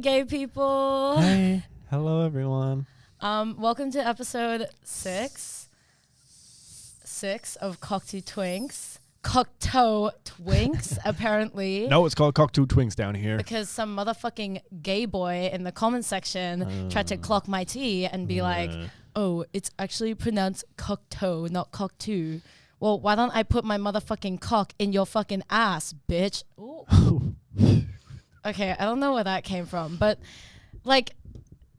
gay people. Hey, hello everyone. Welcome to episode 6 of Cocteau Twinks, apparently. No, it's called cocteau twinks down here. Because some motherfucking gay boy in the comment section tried to clock my tea and be like, oh, it's actually pronounced cocteau, not cocteau. Well, why don't I put my motherfucking cock in your fucking ass, bitch? Ooh. Okay, I don't know where that came from, but like,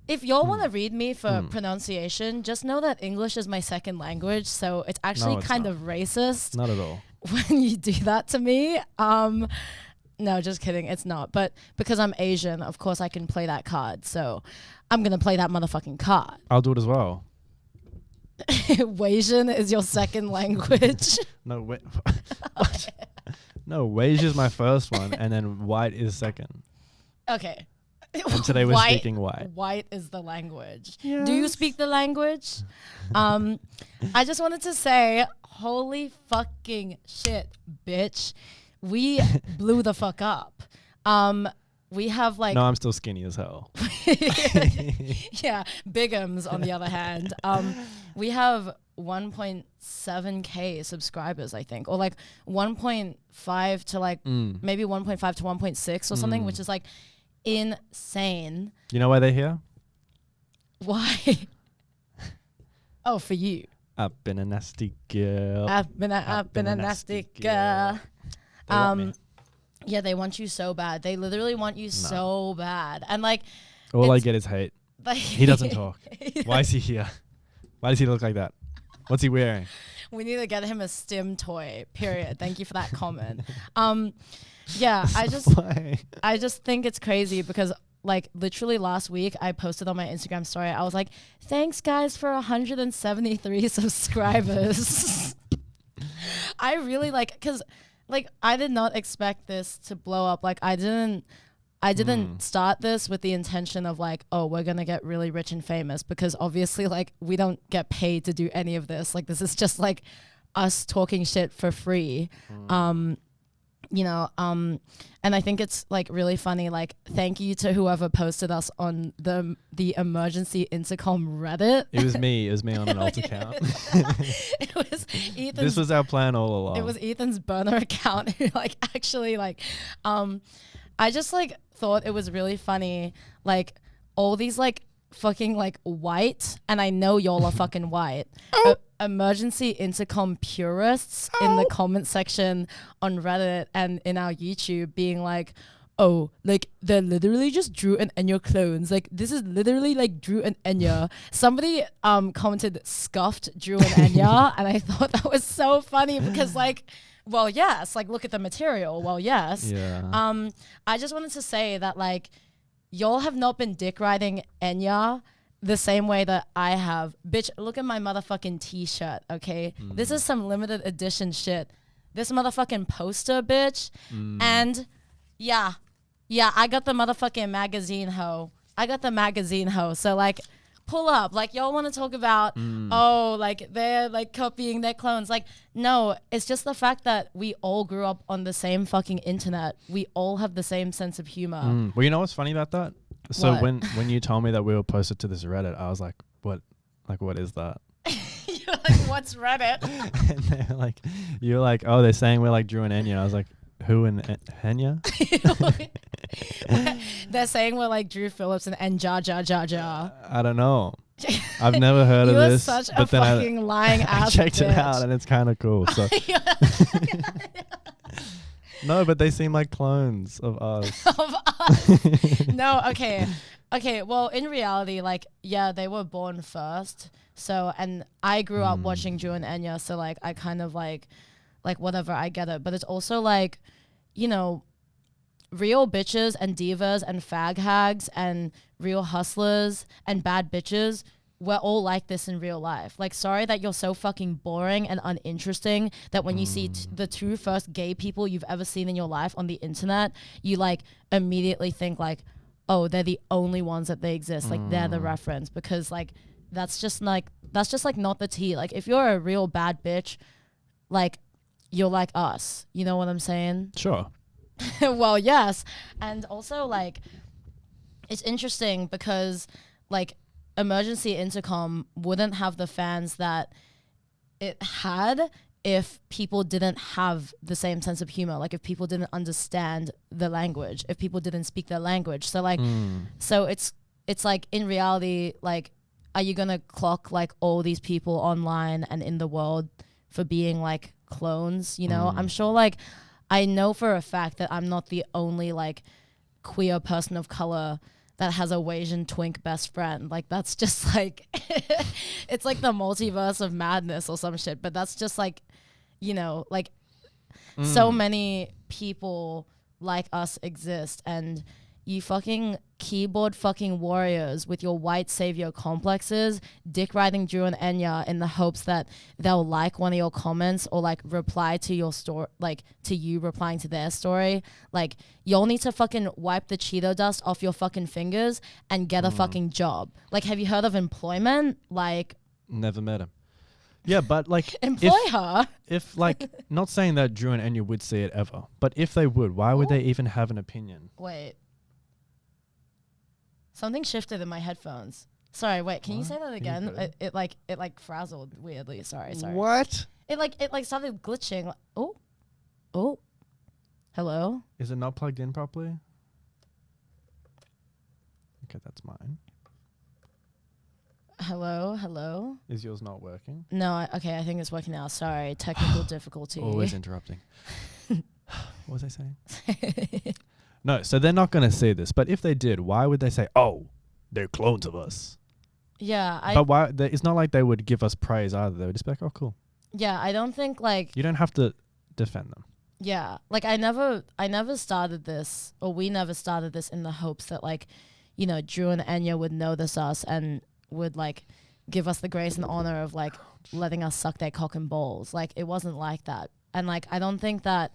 if y'all want to read me for pronunciation, just know that English is my second language, so it's actually kind of racist. Not at all. When you do that to me. No, just kidding, it's not. But because I'm Asian, of course I can play that card, so I'm going to play that motherfucking card. I'll do it as well. Wasian is your second language? No, wait. No, Wage is my first one, and then white is second. Okay. And today we're speaking white. White is the language. Yes. Do you speak the language? I just wanted to say, holy fucking shit, bitch. We blew the fuck up. We have like... No, I'm still skinny as hell. Yeah, bigums on the other hand. We have 1.7k subscribers, I think, or like 1.5 to like maybe 1.5 to 1.6 or something, which is like insane. You know why they're here? Why? Oh, for you. I've been a nasty girl. I've been a nasty girl. Yeah, they want you so bad. They literally want you so bad. And like, all I get is hate. Like He doesn't talk. Why is he here? Why does he look like that? What's he wearing? We need to get him a stim toy, period. Thank you for that comment. Yeah, I just think it's crazy because like literally last week I posted on my Instagram story. I was like, thanks guys for 173 subscribers. I really like, cause like I did not expect this to blow up. Like I didn't start this with the intention of like, oh, we're going to get really rich and famous, because obviously like we don't get paid to do any of this. Like this is just like us talking shit for free. You know, and I think it's like really funny. Like, thank you to whoever posted us on the emergency intercom Reddit. It was me on an alt account. It was Ethan's. This was our plan all along. It was Ethan's burner account who like actually like, I just like thought it was really funny. Like all these like fucking like white, and I know y'all are fucking white. Emergency intercom purists in the comment section on Reddit and in our YouTube being like, oh, like they literally just Drew and Enya clones. Like this is literally like Drew and Enya. Somebody commented scuffed Drew and Enya, and I thought that was so funny because like, well, yes, like look at the material. Well, yes. Yeah. I just wanted to say that like y'all have not been dick riding Enya the same way that I have. Bitch, look at my motherfucking t-shirt, okay? This is some limited edition shit. This motherfucking poster, bitch. And yeah, I got the motherfucking magazine hoe. So like, pull up. Like y'all want to talk about, oh, like they're like copying their clones. Like, no, it's just the fact that we all grew up on the same fucking internet. We all have the same sense of humor. Well, you know what's funny about that? So What? when you told me that we were posted to this Reddit, I was like, what is that? You're like, what's Reddit? And they're like, you're like, oh, they're saying we're like Drew and Enya. I was like, who and Enya? They're saying we're like Drew Phillips and Jar Jar Jar Jar. I don't know. I've never heard of this. You're such a but then fucking lying ass I checked bitch. it out and it's kind of cool. So no, but they seem like clones of us. Of us. No, okay. Okay, well, in reality, like, yeah, they were born first. So, and I grew up watching Drew and Enya, so, like, I kind of, like, whatever, I get it. But it's also, like, you know, real bitches and divas and fag hags and real hustlers and bad bitches, we're all like this in real life. Like, sorry that you're so fucking boring and uninteresting that when you see the two first gay people you've ever seen in your life on the internet, you like immediately think like, oh, they're the only ones that they exist. Like they're the reference, because like, that's just like not the tea. Like if you're a real bad bitch, like you're like us. You know what I'm saying? Sure. Well, yes. And also like, it's interesting because like Emergency Intercom wouldn't have the fans that it had if people didn't have the same sense of humor, like if people didn't understand the language, if people didn't speak their language. So like, so it's like in reality, like, are you gonna clock like all these people online and in the world for being like clones? You know, I'm sure like, I know for a fact that I'm not the only like queer person of color that has a Asian twink best friend. Like that's just like, it's like the multiverse of madness or some shit. But that's just like, you know, like so many people like us exist, and you fucking keyboard fucking warriors with your white savior complexes, dick riding Drew and Enya in the hopes that they'll like one of your comments or like reply to your story, like to you replying to their story. Like you'll need to fucking wipe the Cheeto dust off your fucking fingers and get a fucking job. Like, have you heard of employment? Like, never met him. Yeah, but like employ her. If like, not saying that Drew and Enya would see it ever, but if they would, why would they even have an opinion? Wait. Something shifted in my headphones. Sorry, wait, can you say that again? It like frazzled weirdly. Sorry. What? It like started glitching. Oh. Hello? Is it not plugged in properly? Okay, that's mine. Hello? Is yours not working? No, okay, I think it's working now. Sorry, technical difficulty. Always interrupting. What was I saying? No, so they're not going to see this. But if they did, why would they say, oh, they're clones of us? Yeah. But why? It's not like they would give us praise either. They would just be like, oh, cool. Yeah, I don't think like... You don't have to defend them. Yeah. Like I never started this, or we never started this in the hopes that like, you know, Drew and Enya would notice us and would like give us the grace and honor of like letting us suck their cock and balls. Like it wasn't like that. And like, I don't think that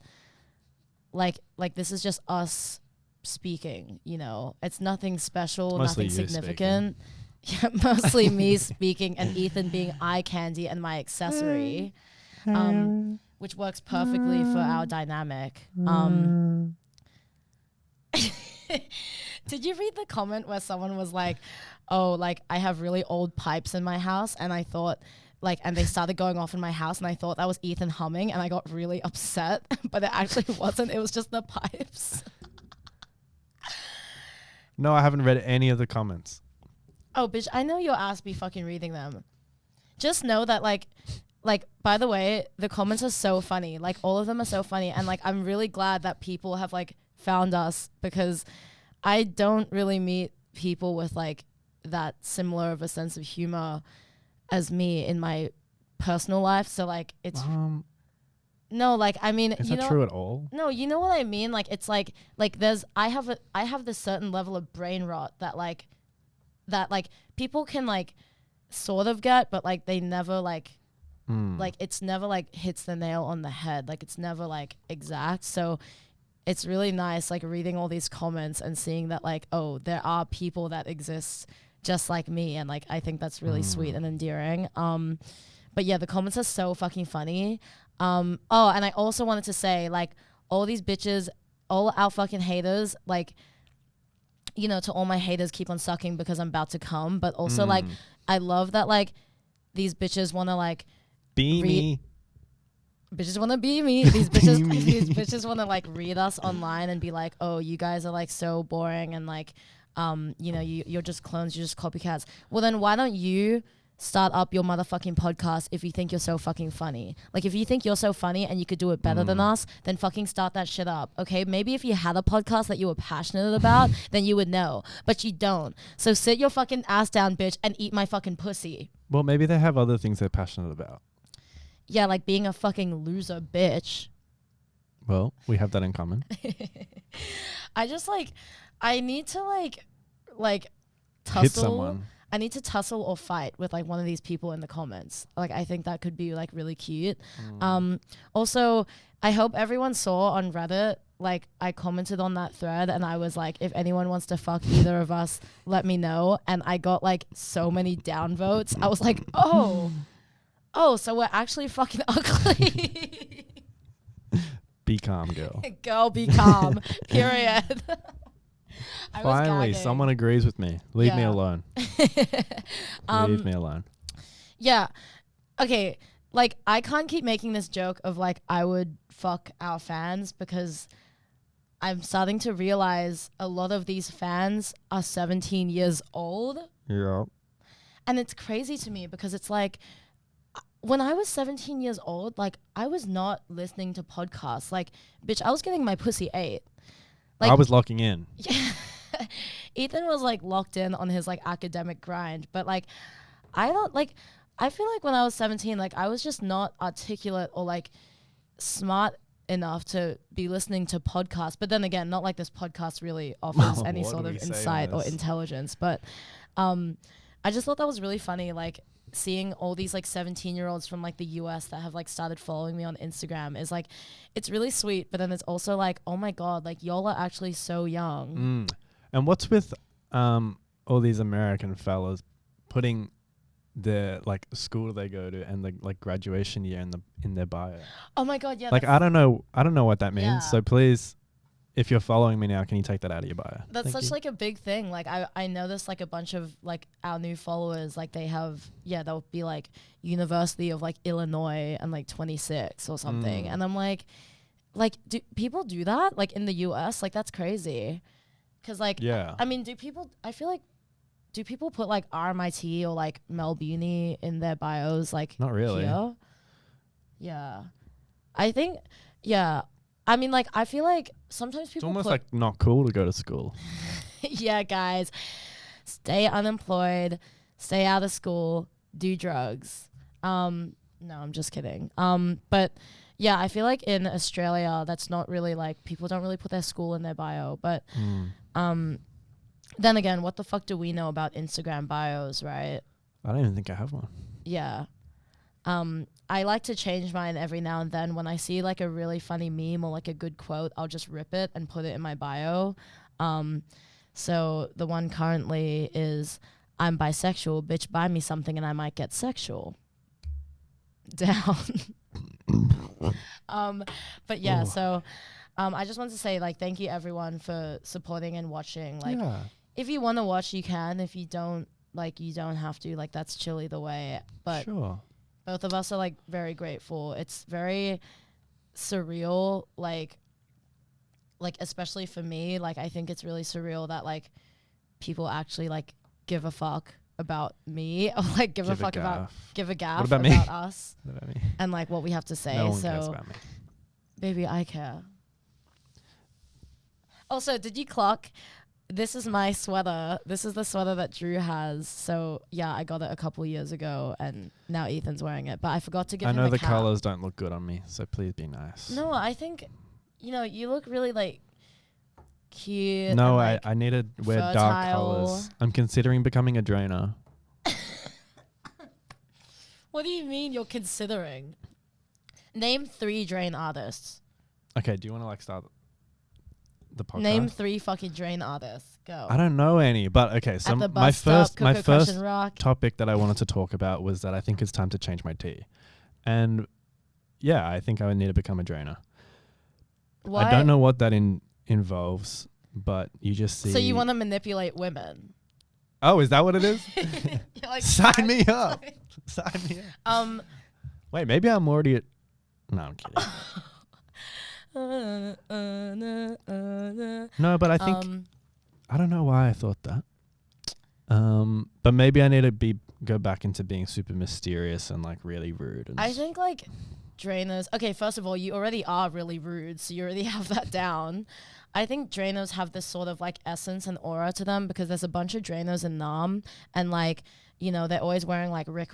like this is just us speaking, you know, it's nothing special, nothing significant. Yeah, mostly me speaking and Ethan being eye candy and my accessory, which works perfectly for our dynamic. Did you read the comment where someone was like, oh, like I have really old pipes in my house, and I thought like, and they started going off in my house, and I thought that was Ethan humming, and I got really upset, but it actually wasn't. It was just the pipes. No, I haven't read any of the comments. Oh, bitch, I know your ass be fucking reading them. Just know that like, by the way, the comments are so funny. Like, all of them are so funny, and like, I'm really glad that people have like found us, because I don't really meet people with like that similar of a sense of humor as me in my personal life. So like it's no, like I mean, is that true at all? No, you know what I mean? Like it's like there's I have this certain level of brain rot that like people can like sort of get, but like they never like it's never like hits the nail on the head. Like it's never like exact. So it's really nice like reading all these comments and seeing that like, oh, there are people that exist just like me, and like I think that's really sweet and endearing. But yeah, the comments are so fucking funny. Oh, and I also wanted to say like all these bitches, all our fucking haters, like, you know, to all my haters, keep on sucking because I'm about to come. But also like I love that like these bitches want to like be me. Bitches want to be me. These bitches, these bitches want to like read us online and be like, oh, you guys are like so boring and like, you know, you're just clones, you're just copycats. Well, then why don't you start up your motherfucking podcast if you think you're so fucking funny? Like, if you think you're so funny and you could do it better than us, then fucking start that shit up, okay? Maybe if you had a podcast that you were passionate about, then you would know. But you don't. So sit your fucking ass down, bitch, and eat my fucking pussy. Well, maybe they have other things they're passionate about. Yeah, like being a fucking loser bitch. Well, we have that in common. I just like, I need to like tussle. Hit someone. I need to tussle or fight with like one of these people in the comments. Like I think that could be like really cute. Also, I hope everyone saw on Reddit, like I commented on that thread and I was like, if anyone wants to fuck either of us, let me know. And I got like so many downvotes. I was like, oh, so we're actually fucking ugly. Be calm, girl. Girl, be calm. Period. I was Finally, gagging. someone agrees with me. Leave me Yeah. alone. Leave me alone. Yeah. Okay. Like, I can't keep making this joke of like I would fuck our fans because I'm starting to realize a lot of these fans are 17 years old. Yeah. And it's crazy to me because it's like when I was 17 years old, like I was not listening to podcasts. Like, bitch, I was getting my pussy ate. Like, I was locking in. Yeah. Ethan was like locked in on his like academic grind, but like I don't like I feel like when I was 17, like I was just not articulate or like smart enough to be listening to podcasts. But then again, not like this podcast really offers any What sort do of we say insight on or this? intelligence. But I just thought that was really funny, like seeing all these like 17-year-olds from like the US that have like started following me on Instagram is like, it's really sweet. But then it's also like, oh my God, like y'all are actually so young. And what's with all these American fellas putting the like school they go to and the like graduation year in their bio? Oh my God, yeah. Like I don't know what that means. Yeah. So please, if you're following me now, can you take that out of your bio? That's Thank such you. like a big thing. Like I noticed like a bunch of like our new followers, like they have, they'll be like University of like Illinois and like 26 or something. And I'm like, do people do that? Like in the US? Like that's crazy. Cause like, I mean, I feel like, do people put like RMIT or like Melbourne in their bios? Like Not really. Here? Yeah. I think, I mean, like, I feel like sometimes It's people almost like not cool to go to school. Yeah, guys, stay unemployed, stay out of school, do drugs. No, I'm just kidding. But yeah, I feel like in Australia, that's not really like, people don't really put their school in their bio. But then again, what the fuck do we know about Instagram bios, right? I don't even think I have one. Yeah. I like to change mine every now and then. When I see like a really funny meme or like a good quote, I'll just rip it and put it in my bio. So the one currently is, I'm bisexual, bitch, buy me something and I might get sexual. Down. But yeah, so I just want to say like thank you everyone for supporting and watching. Like if you want to watch, you can. If you don't, like you don't have to. Like that's chill either way. But sure. Both of us are like very grateful. It's very surreal, like especially for me, like I think it's really surreal that like people actually like give a fuck about me or like give a gaff What about me? us What about me? and like what we have to say. No one cares about me. Baby, I care. Also, did you clock? This is my sweater. This is the sweater that Drew has. So yeah, I got it a couple years ago, and now Ethan's wearing it. But I forgot to give him I know the cap. colors don't look good on me, so please be nice. No, I think, you look really like cute. No, and, like, I need to wear dark fertile. colors. I'm considering becoming a drainer. What do you mean you're considering? Name 3 drain artists. Okay, do you want to like start the podcast? Name 3 fucking drain artists. Go. I don't know any, but okay. So At the my bus stop, first Coco Crush and Rock. topic that I wanted to talk about was that I think it's time to change my tea, and yeah, I think I would need to become a drainer. What? I don't know what that involves, but you just see. So you want to manipulate women? Oh, is that what it is? You're like, Sign me up. Sign me up. Wait, maybe I'm already at. No, I'm kidding. No, but I think I don't know why I thought that. But maybe I need to go back into being super mysterious and like really rude. And I think like drainers. Okay, first of all, you already are really rude, so you already have that down. I think drainers have this sort of like essence and aura to them because there's a bunch of drainers in Nam, and like they're always wearing like Rick,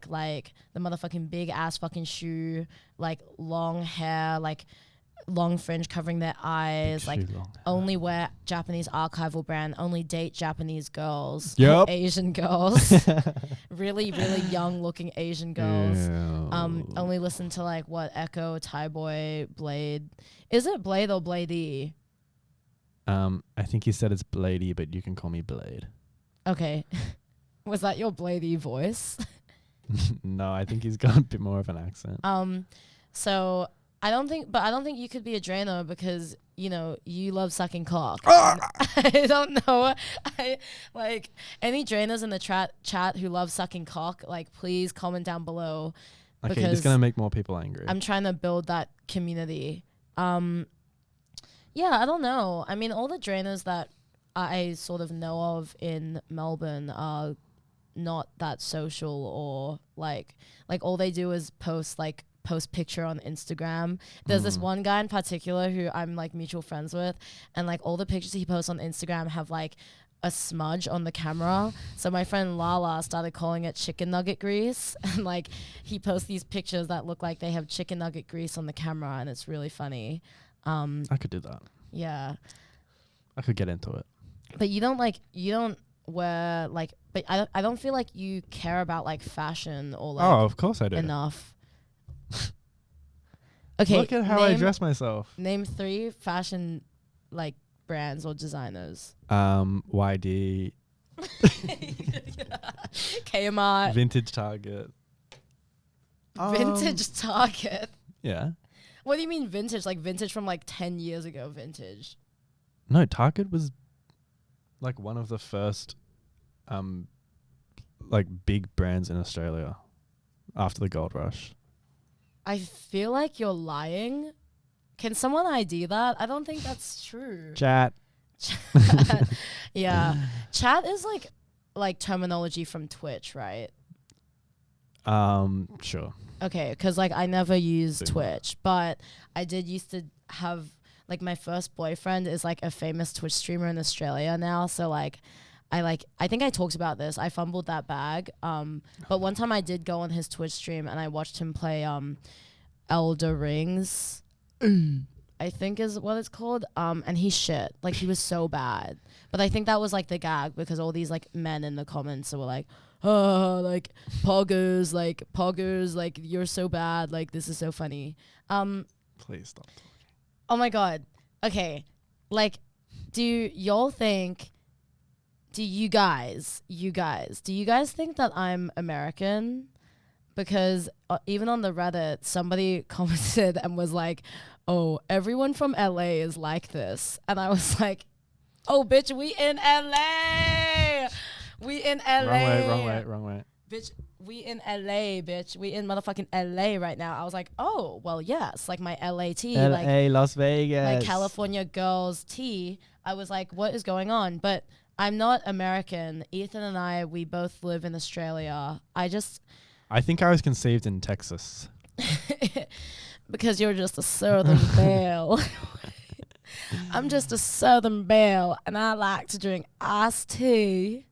like the motherfucking big ass fucking shoe, like long hair, like long fringe covering their eyes, like only wear Japanese archival brand, only date Japanese girls, or Asian girls, really young looking Asian girls. Only listen to like what Echo, Thai Boy, Blade. Is it Blade or Bladey? I think he said it's Bladey, but you can call me Blade. Okay. Was that your Bladey voice? No, I think he's got a bit more of an accent. So I don't think you could be a drainer because you know, you love sucking cock. I don't know. I like any drainers in the chat who love sucking cock. Like, please comment down below. Okay, you're just gonna make more people angry. I'm trying to build that community. Yeah, I don't know. I mean, all the drainers that I sort of know of in Melbourne are not that social, or like all they do is post picture on Instagram. There's this one guy in particular who I'm like mutual friends with, and like all the pictures he posts on Instagram have like a smudge on the camera. So my friend Lala started calling it chicken nugget grease, and like he posts these pictures that look like they have chicken nugget grease on the camera, and it's really funny. I could do that. Yeah, I could get into it. but you don't wear like, but I don't feel like you care about like fashion or like Oh, of course I do. enough. Okay, Look at how I dress myself. Name 3 fashion like brands or designers. YD, Kmart. Vintage Target. Vintage Target. Yeah. What do you mean vintage? Like vintage from like 10 years ago vintage? No, Target was like one of the first like big brands in Australia after the gold rush. I feel like you're lying. Can someone ID that? I don't think that's true. Chat. Yeah. Chat is like terminology from Twitch, right? Sure. Okay, because like I never used Twitch, but I did used to have like my first boyfriend is like a famous Twitch streamer in Australia now. So like I think I talked about this. I fumbled that bag. But one time I did go on his Twitch stream and I watched him play Elder Rings. I think is what it's called. And he shit. Like he was so bad. But I think that was like the gag because all these like men in the comments were like, oh, like poggers, like you're so bad, like this is so funny. Please stop talking. Oh my god. Okay. Like, do you guys think that I'm American? Because even on the Reddit, somebody commented and was like, oh, everyone from LA is like this. And I was like, oh, bitch, we in LA. We in LA. Wrong way. Bitch, we in LA, bitch. We in motherfucking LA right now. I was like, oh, well, yes. Like my LA tea. LA, like, Las Vegas. like California girls tea. I was like, what is going on? But I'm not American. Ethan and I, we both live in Australia. I think I was conceived in Texas. Because you're just a southern belle. I'm just a southern belle, and I like to drink iced tea.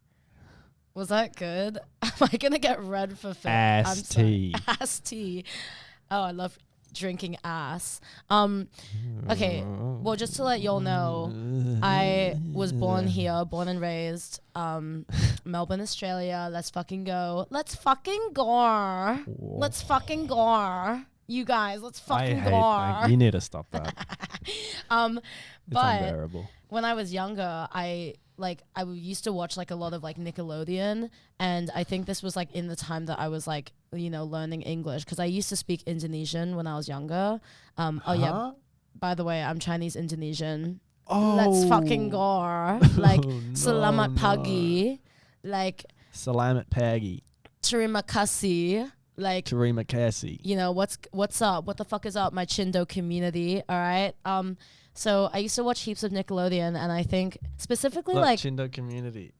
Was that good? Am I going to get red for film? Ass tea. Ass tea. Oh, I love drinking ass. Okay, well, just to let y'all know, I was born and raised, Melbourne, Australia. Let's fucking go. Let's fucking go. Let's fucking go. You guys, let's fucking go. You need to stop that. But unbearable. when I was younger, I used to watch like a lot of like Nickelodeon, and I think this was like in the time that I was like, you know, learning English, because I used to speak Indonesian when I was younger. Oh yeah, by the way, I'm Chinese Indonesian. Oh, let's fucking go. Like selamat pagi, like selamat pagi, terima kasih. Like terima kasih. You know, what's up? What the fuck is up, my Chindo community? All right. So I used to watch heaps of Nickelodeon, and I think specifically like Chindo community.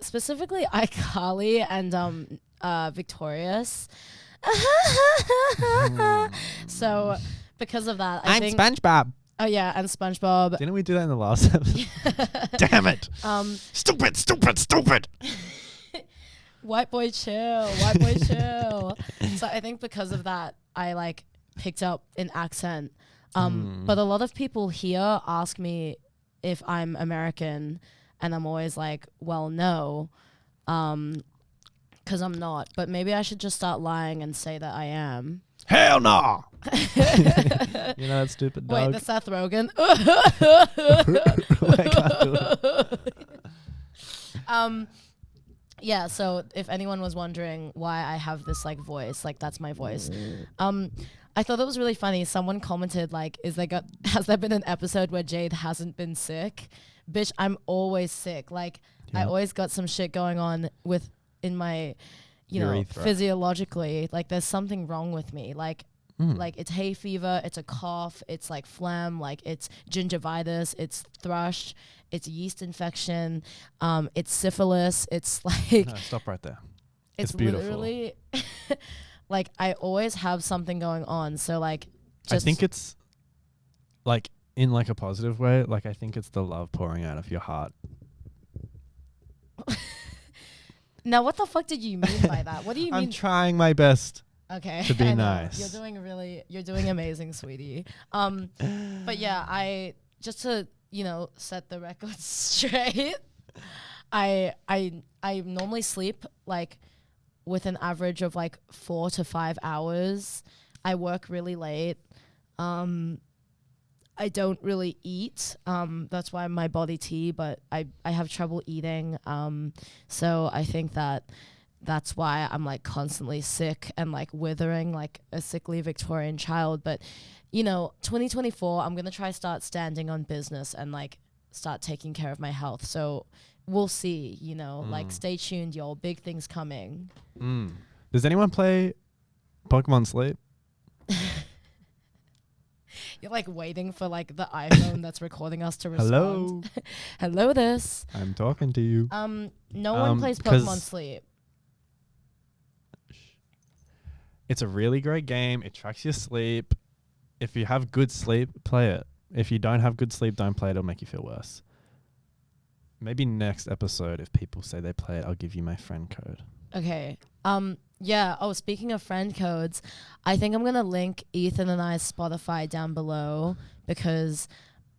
Specifically iCarly and Victorious. So because of that, I think SpongeBob. Oh yeah, and SpongeBob. Didn't we do that in the last episode? Damn it. Stupid. White boy chill. So I think because of that, I like picked up an accent. But a lot of people here ask me if I'm American, and I'm always like, well, no, because I'm not. But maybe I should just start lying and say that I am. Hell no! You know that stupid dog? Wait, the Seth Rogen? yeah, so if anyone was wondering why I have this like voice, like that's my voice. I thought that was really funny. Someone commented like, has there been an episode where Jade hasn't been sick? Bitch, I'm always sick. Like I always got some shit going on in my, Urethra. physiologically. Like there's something wrong with me. Like it's hay fever, it's a cough, it's like phlegm, like it's gingivitis, it's thrush, it's yeast infection, it's syphilis, it's like No, stop right there. it's beautiful. literally like I always have something going on. So like I think it's like in like a positive way, like I think it's the love pouring out of your heart. Now what the fuck did you mean by that? What do you mean? I'm trying my best. Okay. To be I know. nice. You're doing amazing, sweetie. But yeah, I just to, set the record straight. I normally sleep like with an average of like 4 to 5 hours. I work really late. I don't really eat. That's why my body tea, but I have trouble eating. So I think that's why I'm like constantly sick and like withering like a sickly Victorian child. But 2024, I'm gonna try start standing on business and like start taking care of my health. So we'll see, like stay tuned, y'all. Big things coming. Does anyone play Pokemon Sleep? You're like waiting for like the iPhone that's recording us to respond. Hello. Hello, this. I'm talking to you. No one plays Pokemon Sleep. It's a really great game. It tracks your sleep. If you have good sleep, play it. If you don't have good sleep, don't play it. It'll make you feel worse. Maybe next episode, if people say they play it, I'll give you my friend code. Okay. Yeah. Oh, speaking of friend codes, I think I'm going to link Ethan and I's Spotify down below because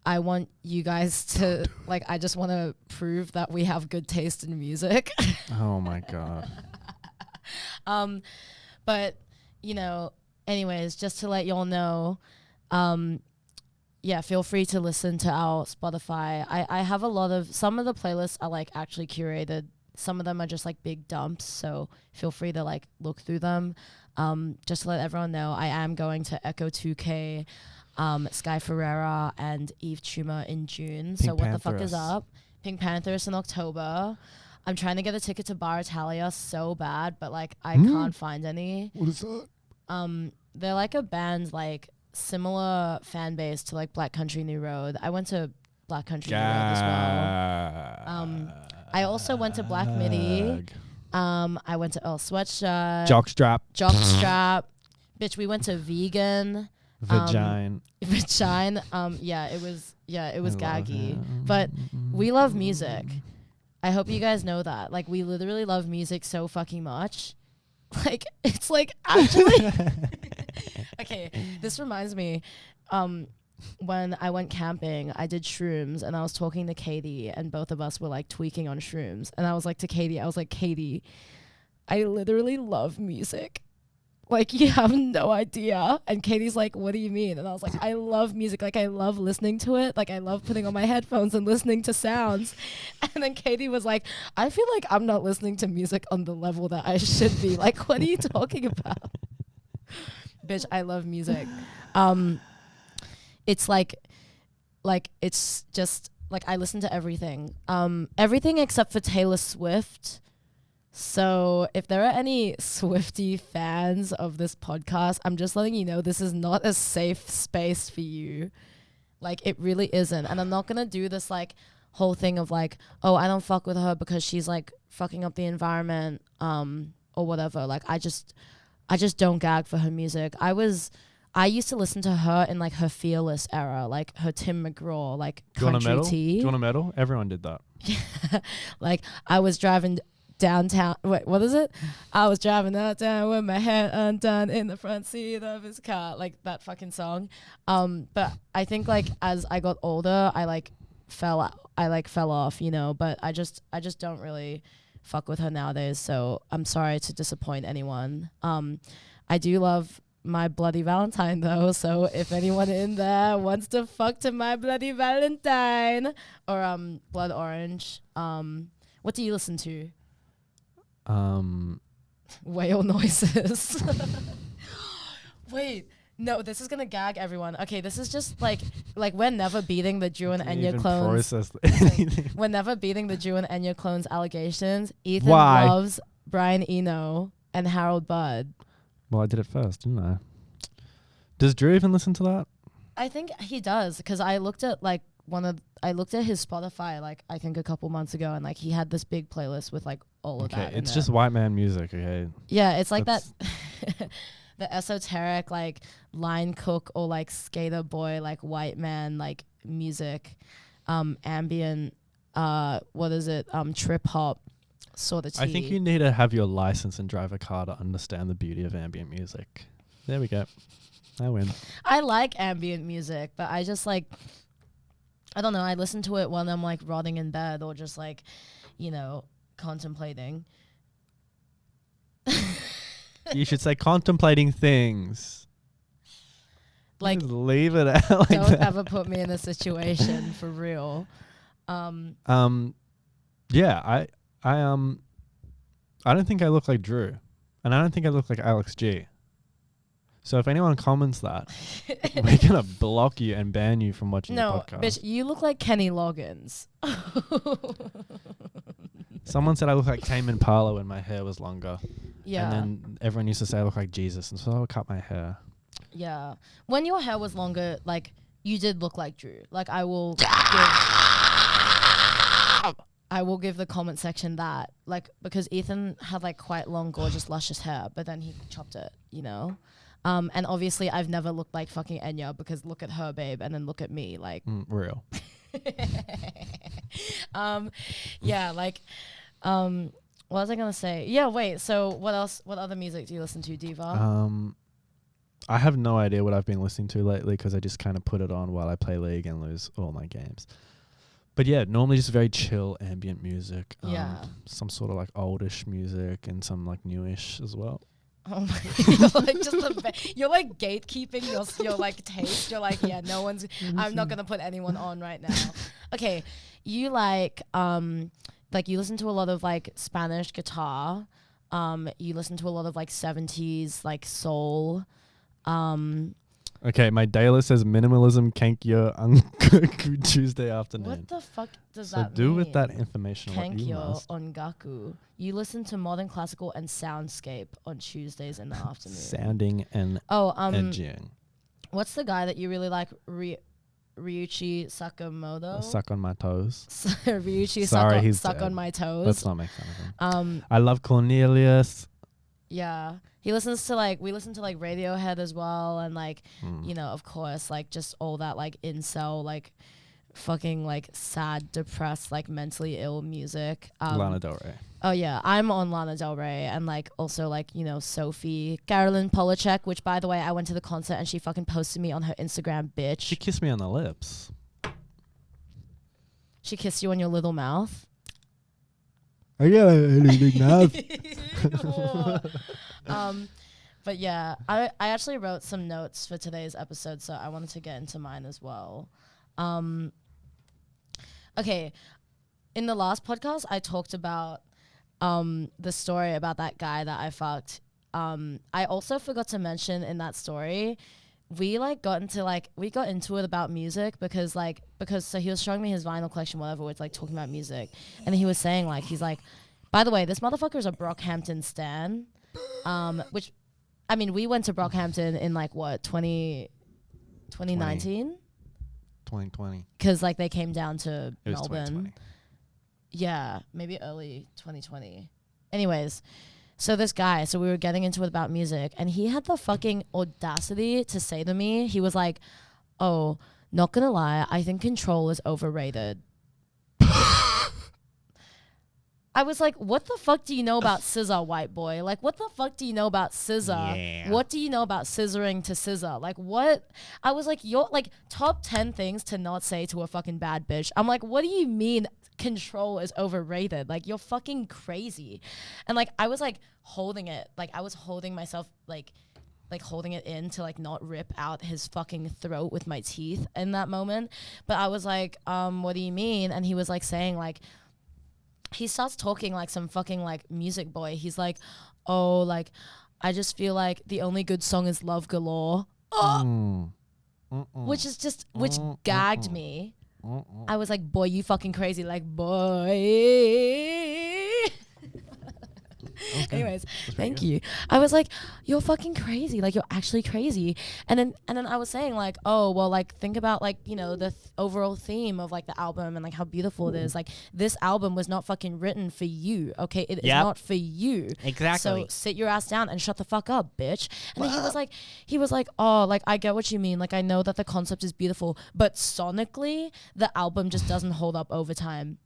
I want you guys to, like, I just want to prove that we have good taste in music. Oh, my God. But, anyways, just to let y'all know, yeah, feel free to listen to our Spotify. I have some of the playlists are, like, actually curated. Some of them are just like big dumps, so feel free to like look through them. Just to let everyone know, I am going to Echo 2K, Sky Ferreira, and Eve Tuma in June. So what the fuck is up? Pink Panthers in October. I'm trying to get a ticket to Bar Italia so bad, but like I can't find any. What is that? They're like a band like similar fan base to like Black Country New Road. I went to Black Country New Road as well. I also went to Black Midi. I went to Earl Sweatshirt. Jockstrap. Bitch, we went to Vegan. Vagine. Yeah, it was gaggy. But we love music. I hope you guys know that. Like, we literally love music so fucking much. Like, it's like actually. Okay, this reminds me. When I went camping, I did shrooms and I was talking to Katie and both of us were like tweaking on shrooms. And I was like to Katie, Katie, I literally love music. Like, you have no idea. And Katie's like, what do you mean? And I was like, I love music. Like, I love listening to it. Like, I love putting on my headphones and listening to sounds. And then Katie was like, I feel like I'm not listening to music on the level that I should be. Like, what are you talking about? Bitch, I love music. It's like it's just like I listen to everything. Everything except for Taylor Swift. So if there are any Swiftie fans of this podcast, I'm just letting you know this is not a safe space for you. Like, it really isn't. And I'm not gonna do this like whole thing of like, oh, I don't fuck with her because she's like fucking up the environment, or whatever. Like, I just don't gag for her music. I used to listen to her in like her Fearless era, like her Tim McGraw, like country tea. Do you want a medal? Everyone did that. Like, I was driving downtown. Wait, what is it? I was driving downtown with my hair undone in the front seat of his car. Like, that fucking song. But I think like as I got older, I fell off, but I just don't really fuck with her nowadays. So I'm sorry to disappoint anyone. I do love My Bloody Valentine though, so if anyone in there wants to fuck to My Bloody Valentine or Blood Orange, what do you listen to? Whale noises. Wait, no, this is gonna gag everyone. Okay, this is just like we're never beating the Drew and Enya clones. We're never beating the Drew and Enya clones allegations. Ethan loves Brian Eno and Harold Budd. Well, I did it first, didn't I? Does Drew even listen to that? I think he does, because I looked at his Spotify like I think a couple months ago, and like he had this big playlist with like all of that. It's just white man music, okay? Yeah, it's like that the esoteric like line cook or like skater boy like white man like music, ambient, trip hop sort of tea. I think you need to have your license and drive a car to understand the beauty of ambient music. There we go. I win. I like ambient music, but I just like, I don't know, I listen to it when I'm like rotting in bed or just like, you know, contemplating. You should say contemplating things. Like, just leave it out like don't that. ever put me in a situation for real. Yeah, I don't think I look like Drew, and I don't think I look like Alex G. So if anyone comments that, we're gonna block you and ban you from watching the podcast. No, bitch, you look like Kenny Loggins. Someone said I look like Tame Impala when my hair was longer. Yeah. And then everyone used to say I look like Jesus, and so I would cut my hair. Yeah. When your hair was longer, like, you did look like Drew. Like, I will give the comment section that, like, because Ethan had like quite long, gorgeous, luscious hair, but then he chopped it, you know? And obviously I've never looked like fucking Enya, because look at her, babe, and then look at me, like. Real. Yeah, like, what was I gonna say? Yeah, wait, so what else, what other music do you listen to, Diva? I have no idea what I've been listening to lately, because I just kind of put it on while I play League and lose all my games. But yeah, normally just very chill ambient music. Yeah. Some sort of like oldish music and some like newish as well. Oh my! You're like you're like gatekeeping your like taste. You're like, yeah, no one's. I'm not gonna put anyone on right now. Okay, you like you listen to a lot of like Spanish guitar. You listen to a lot of like 70s like soul. Okay, my daily says minimalism kankyo ungaku Tuesday afternoon. What the fuck does that mean? So do with that information what you Kankyo must. ongaku. You listen to modern classical and soundscape on Tuesdays in the afternoon. Sounding and edging. What's the guy that you really like? Ryuichi Sakamoto. Suck on my toes. Ryuichi Sorry, suck dead. on my toes. Let's not make fun of him. Um, I love Cornelius. Yeah. He listens to like, we listen to like Radiohead as well, and like, you know, of course, like just all that like incel, like fucking like sad, depressed, like mentally ill music. Lana Del Rey. Oh yeah, I'm on Lana Del Rey, and like also like, you know, Sophie, Carolyn Polachek, which by the way, I went to the concert and she fucking posted me on her Instagram, bitch. She kissed me on the lips. She kissed you on your little mouth. I got a big mouth. But yeah, I actually wrote some notes for today's episode, so I wanted to get into mine as well. Okay, in the last podcast, I talked about the story about that guy that I fucked. I also forgot to mention in that story, we got into it about music because so he was showing me his vinyl collection, whatever, with like talking about music, and he was saying like, he's like, by the way, this motherfucker is a Brockhampton stan, which, I mean, we went to Brockhampton in like what, 2019? 2020. Because like they came down to It was Melbourne. 2020. Yeah, maybe early 2020. Anyways, so this guy, so we were getting into it about music, and he had the fucking audacity to say to me, he was like, oh, not gonna lie, I think Control is overrated. I was like, what the fuck do you know about scissor, white boy? Like, what the fuck do you know about scissor? Yeah. What do you know about scissoring to scissor? Like, what? I was like, you're like top 10 things to not say to a fucking bad bitch. I'm like, what do you mean Control is overrated? Like, you're fucking crazy. And like, I was like holding it. Like, I was holding myself, like holding it in to like not rip out his fucking throat with my teeth in that moment. But I was like, what do you mean? And he was like saying like, he starts talking like some fucking like music boy. He's like, oh, like, I just feel like the only good song is Love Galore. Oh! Which is just, which gagged me. I was like, boy, you fucking crazy. Like, boy. Okay. Anyways, thank you. I was like, you're fucking crazy. Like, you're actually crazy. And then I was saying like, oh, well, like, think about like, you know, the overall theme of like the album and like how beautiful it is. Like, this album was not fucking written for you. Okay. It is not for you. Exactly. So sit your ass down and shut the fuck up, bitch. And then he was like, oh, like, I get what you mean. Like, I know that the concept is beautiful, but sonically, the album just doesn't hold up over time.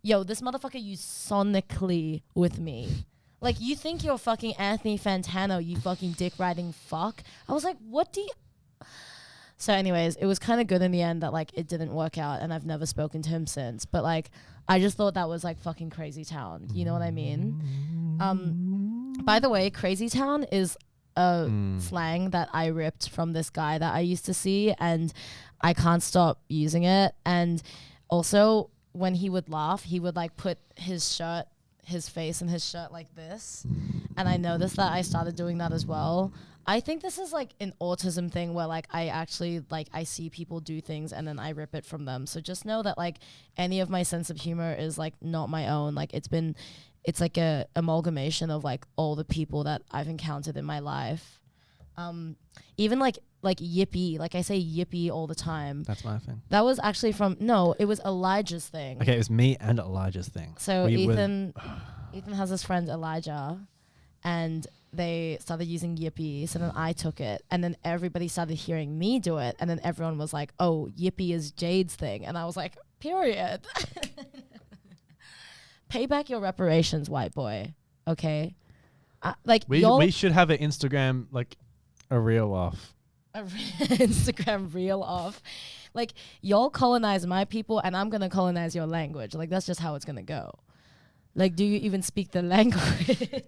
Yo, this motherfucker used sonically with me. Like, you think you're fucking Anthony Fantano, you fucking dick-riding fuck? I was like, what do you... So anyways, it was kind of good in the end that, like, it didn't work out, and I've never spoken to him since. But, like, I just thought that was, like, fucking Crazy Town. You know what I mean? By the way, Crazy Town is a slang that I ripped from this guy that I used to see, and I can't stop using it. And also, when he would laugh, he would, like, put his face in his shirt like this, and I noticed that I started doing that as well. I think this is like an autism thing where like I actually like I see people do things and then I rip it from them. So just know that like any of my sense of humor is like not my own. Like it's like a amalgamation of like all the people that I've encountered in my life. Even like yippee, like I say yippee all the time. That's my thing. That was actually it was Elijah's thing. Okay, it was me and Elijah's thing. So Ethan has this friend Elijah, and they started using yippee. So then I took it, and then everybody started hearing me do it, and then everyone was like, "Oh, yippee is Jade's thing," and I was like, "Period." Pay back your reparations, white boy. Okay, like we should have an Instagram like a reel off. Instagram reel off. Like, y'all colonize my people and I'm gonna colonize your language. Like, that's just how it's gonna go. Like, do you even speak the language?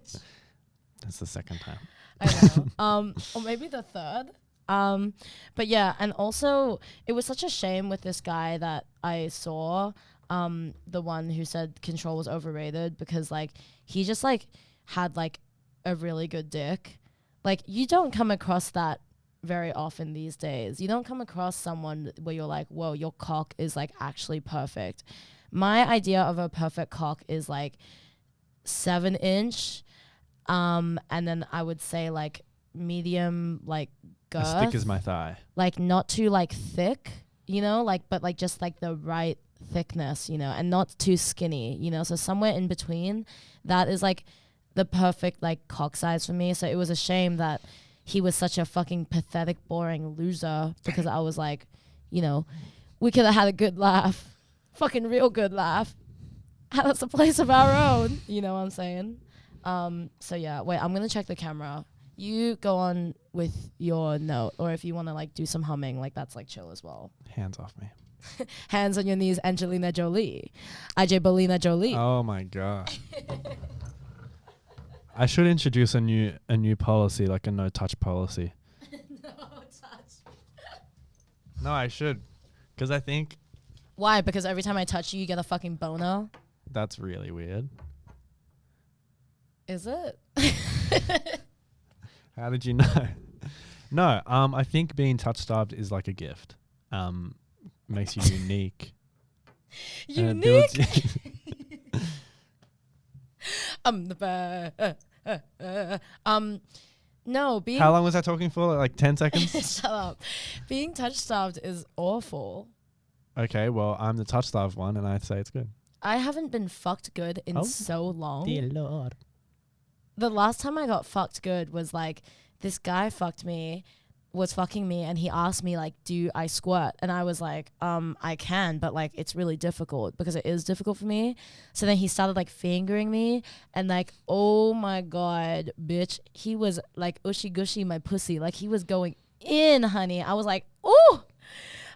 That's the second time. I know. Or maybe the third. But yeah, and also it was such a shame with this guy that I saw, the one who said Control was overrated, because like he just like had like a really good dick. Like, you don't come across that very often these days. You don't come across someone where you're like, whoa, your cock is like actually perfect. My idea of a perfect cock is like 7-inch, and then I would say like medium, like girth. As thick as my thigh. Like not too like thick, you know, like, but like just like the right thickness, you know, and not too skinny, you know. So somewhere in between, that is like the perfect like cock size for me. So it was a shame that he was such a fucking pathetic, boring loser, because I was like, you know, we could have had a good laugh, fucking real good laugh, had us a place of our own. You know what I'm saying? So yeah, wait, I'm gonna check the camera. You go on with your note, or if you want to like do some humming, like that's like chill as well. Hands off me. Hands on your knees, Angelina Jolie. Bolina Jolie. Oh my god. I should introduce a new policy, like a no touch policy. No touch. No, I should, because I think Why? Because every time I touch you, you get a fucking boner. that's really weird. Is it? How did you know? No, I think being touch starved is like a gift. Makes you unique. Unique. No, being How long was I talking for? Like 10 seconds? shut up. Being touch starved is awful. Okay, well, I'm the touch starved one, and I'd say it's good. I haven't been fucked good in so long. Dear Lord. The last time I got fucked good was like this guy was fucking me, and he asked me like, do I squirt? And I was like, I can, but like it's really difficult, because it is difficult for me. So then he started like fingering me, and like, oh my god, bitch, he was like ushy gushy my pussy, like he was going in, honey. I was like, ooh.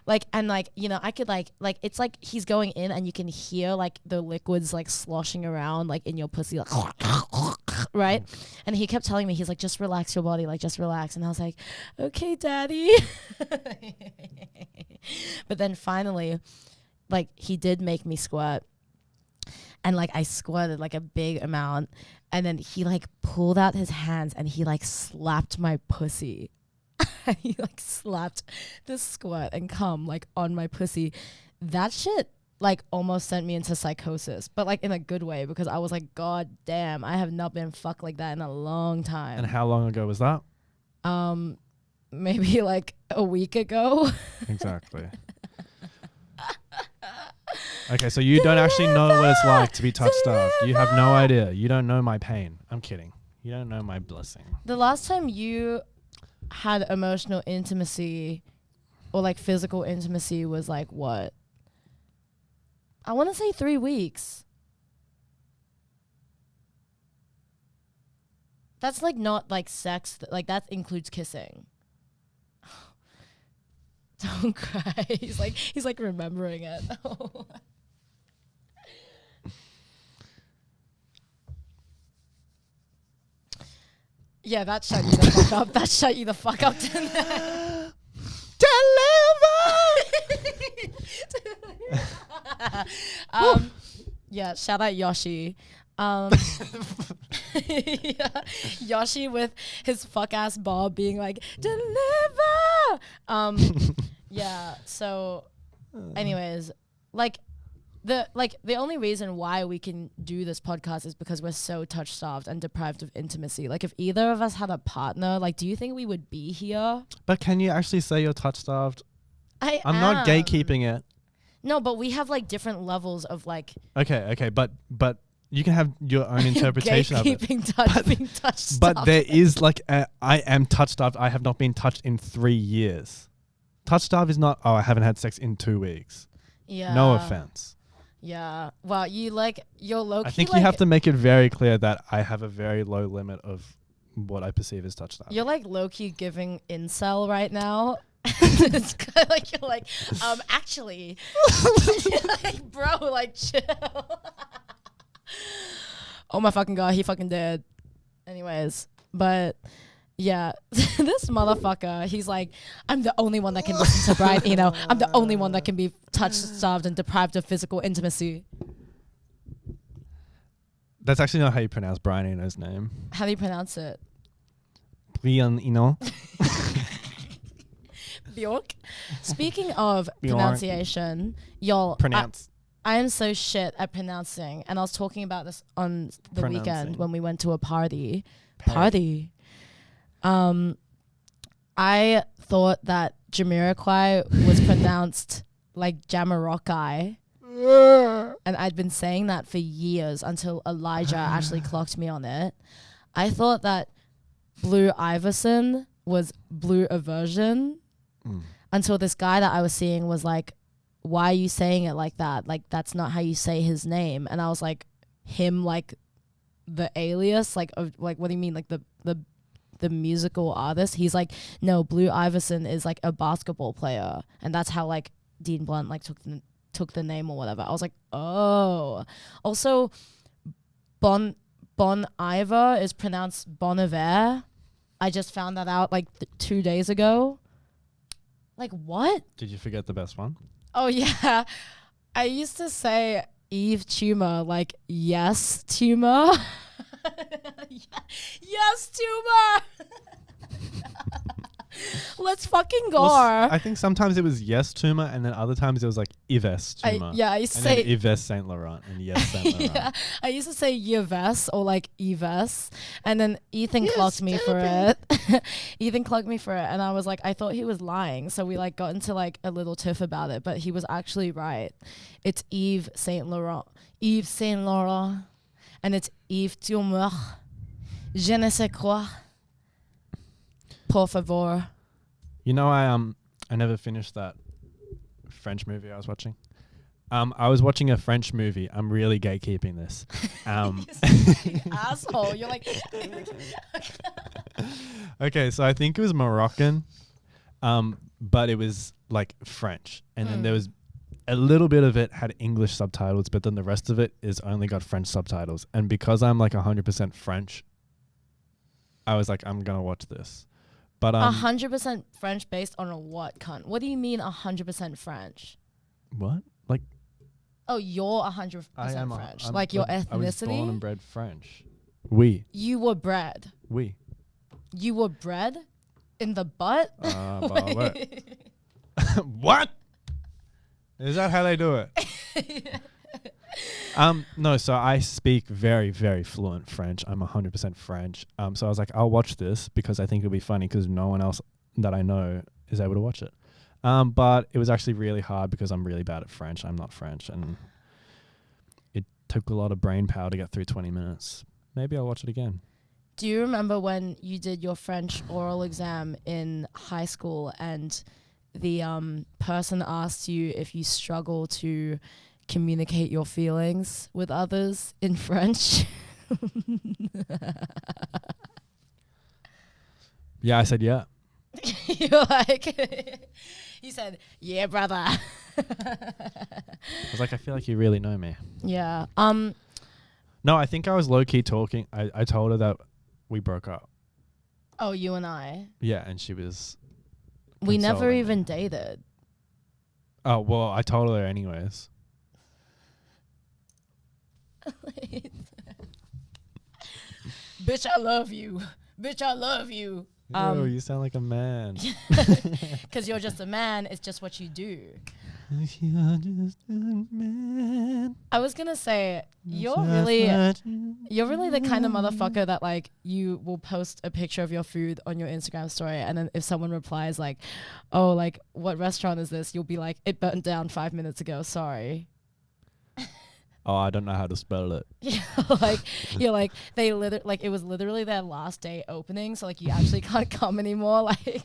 Like, and like, you know, I could like it's like he's going in and you can hear like the liquids like sloshing around like in your pussy, like, right? And he kept telling me, he's like, just relax your body, like just relax. And I was like, okay, daddy. But then finally, like he did make me squirt. and like I squirted like a big amount, and then he like pulled out his hands and he like slapped my pussy. He like slapped the squirt and cum like on my pussy. That shit like almost sent me into psychosis, but like in a good way, because I was like, God damn, I have not been fucked like that in a long time. And how long ago was that? Maybe like a week ago. Exactly. Okay, so you don't actually know what it's like to be touch starved. You have no idea. You don't know my pain. I'm kidding. You don't know my blessing. The last time you had emotional intimacy or like physical intimacy was like what? I want to say 3 weeks. That's like not like sex. Like that includes kissing. Don't cry. He's like remembering it. Yeah, that shut you the fuck up. That shut you the fuck up. Deliver. Yeah, shout out Yoshi. Yeah, Yoshi with his fuck ass bob being like deliver. Yeah. So, anyways, the only reason why we can do this podcast is because we're so touch starved and deprived of intimacy. Like, if either of us had a partner, like, do you think we would be here? But can you actually say you're touch starved? I'm not gatekeeping it. No, but we have like different levels of like. Okay, but you can have your own interpretation of it. Being touch starved. But there is like I am touch starved. I have not been touched in 3 years. Touch starved is not, I haven't had sex in 2 weeks. Yeah. No offense. Yeah. Well, you're low key. I think you have to make it very clear that I have a very low limit of what I perceive as touch starved. You're like low key giving incel right now. It's kind of like you're like, actually, like, bro, like, chill. Oh my fucking God, he fucking dead. Anyways, but yeah, this motherfucker, he's like, I'm the only one that can listen to Brian Eno. I'm the only one that can be touch starved and deprived of physical intimacy. That's actually not how you pronounce Brian Eno's name. How do you pronounce it? Brian Eno. Bjork. Speaking of Bjork. Pronunciation, y'all. Pronounce. I am so shit at pronouncing, and I was talking about this on the weekend when we went to a party. I thought that Jamiroquai was pronounced like Jamiroquai, and I'd been saying that for years until Elijah actually clocked me on it. I thought that Blue Iverson was Blue Aversion until this guy that I was seeing was like, why are you saying it like that? Like, that's not how you say his name. And I was like, him, like the alias, like, like, what do you mean? Like the musical artist? He's like, no, Blue Iverson is like a basketball player. And that's how like Dean Blunt like took the name or whatever. I was like, oh. Also, Bon Iver is pronounced Bon Iver. I just found that out like 2 days ago. Like, what? Did you forget the best one? Oh, yeah. I used to say Eve Tumor, like, yes, tumor. Yes, tumor. Let's fucking go. Well, I think sometimes it was yes tumor, and then other times it was like Yves tumor. I used to and say then Yves Saint Laurent and yes Saint Laurent. Yeah, I used to say Yves or like Yves, and then Ethan clocked me for it. Ethan clocked me for it, and I was like, I thought he was lying, so we like got into like a little tiff about it, but he was actually right. It's Yves Saint Laurent, and it's Yves Tumor. Je ne sais quoi. Por favor. You know, I never finished that French movie I was watching. I was watching a French movie. I'm really gatekeeping this. Asshole. You're like. Okay, so I think it was Moroccan, but it was like French, and then there was a little bit of it had English subtitles, but then the rest of it is only got French subtitles. And because I'm like 100% French, I was like, I'm gonna watch this. But 100% French based on a what, cunt? What do you mean 100% French? What? Like Oh, you're 100% French. Like your ethnicity? I was born and bred French. Oui. You were bred. Oui. You were bred in the butt? What? Is that how they do it? No, so I speak very, very fluent French. I'm 100% French. So I was like, I'll watch this because I think it'll be funny because no one else that I know is able to watch it. But it was actually really hard because I'm really bad at French. I'm not French. And it took a lot of brain power to get through 20 minutes. Maybe I'll watch it again. Do you remember when you did your French oral exam in high school and the person asked you if you struggle to communicate your feelings with others in French? Yeah, I said yeah. You're like, you said, yeah, brother. I was like, I feel like you really know me. Yeah. No, I think I was low-key talking. I told her that we broke up. Oh, you and I? Yeah, and she was... We never even dated. Oh, well, I told her anyways. Bitch, I love you. Bitch, I love you. Oh, you sound like a man. Because you're just a man. It's just what you do. You're just a man. I was gonna say you're really the kind of motherfucker that like you will post a picture of your food on your Instagram story, and then if someone replies like, "Oh, like what restaurant is this?" you'll be like, "It burnt down 5 minutes ago. Sorry." Oh, I don't know how to spell it. You're like they like it was literally their last day opening, so like you actually can't come anymore. Like,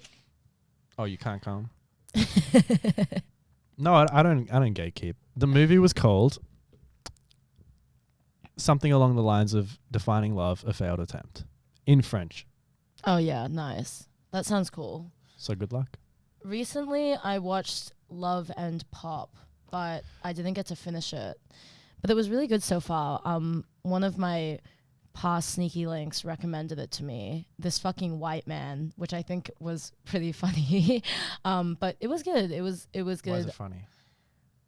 oh, you can't come. No, I don't gatekeep. The movie was called something along the lines of Defining Love, a Failed Attempt, in French. Oh yeah, nice. That sounds cool. So good luck. Recently, I watched Love and Pop, but I didn't get to finish it. But it was really good so far. One of my past sneaky links recommended it to me. This fucking white man, which I think was pretty funny. But it was good. It was good. Why is it funny?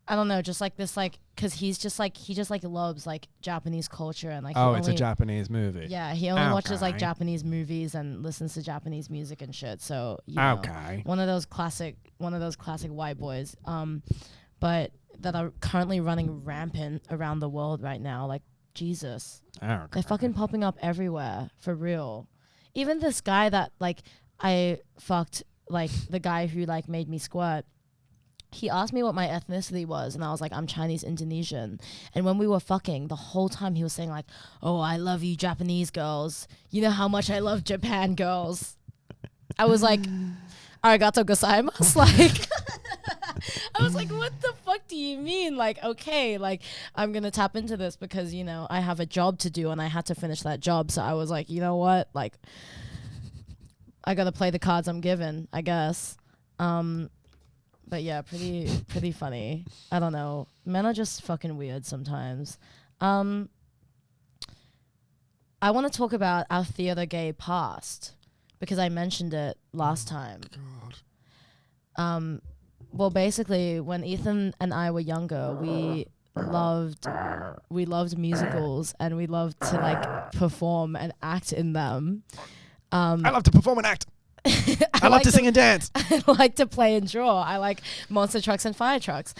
I don't know, just like this, like, cause he just loves like Japanese culture and like. Oh, it's a Japanese movie. Yeah, he only watches like Japanese movies and listens to Japanese music and shit. So you know, one of those classic white boys. But that are currently running rampant around the world right now. Like, Jesus. They're fucking popping up everywhere, for real. Even this guy that, like, I fucked, like, the guy who, like, made me squirt, he asked me what my ethnicity was, and I was like, I'm Chinese Indonesian. And when we were fucking, the whole time he was saying, like, oh, I love you Japanese girls. You know how much I love Japan girls. I was like, arigato gozaimasu. Like... I was like, what the fuck do you mean? Like, okay, like, I'm going to tap into this because, you know, I have a job to do and I had to finish that job. So I was like, you know what? Like, I got to play the cards I'm given, I guess. But yeah, pretty funny. I don't know. Men are just fucking weird sometimes. I want to talk about our theater gay past because I mentioned it last time. God. Well, basically, when Ethan and I were younger, we loved musicals and we loved to like perform and act in them. I love to perform and act. I love to sing and dance. I like to play and draw. I like monster trucks and fire trucks.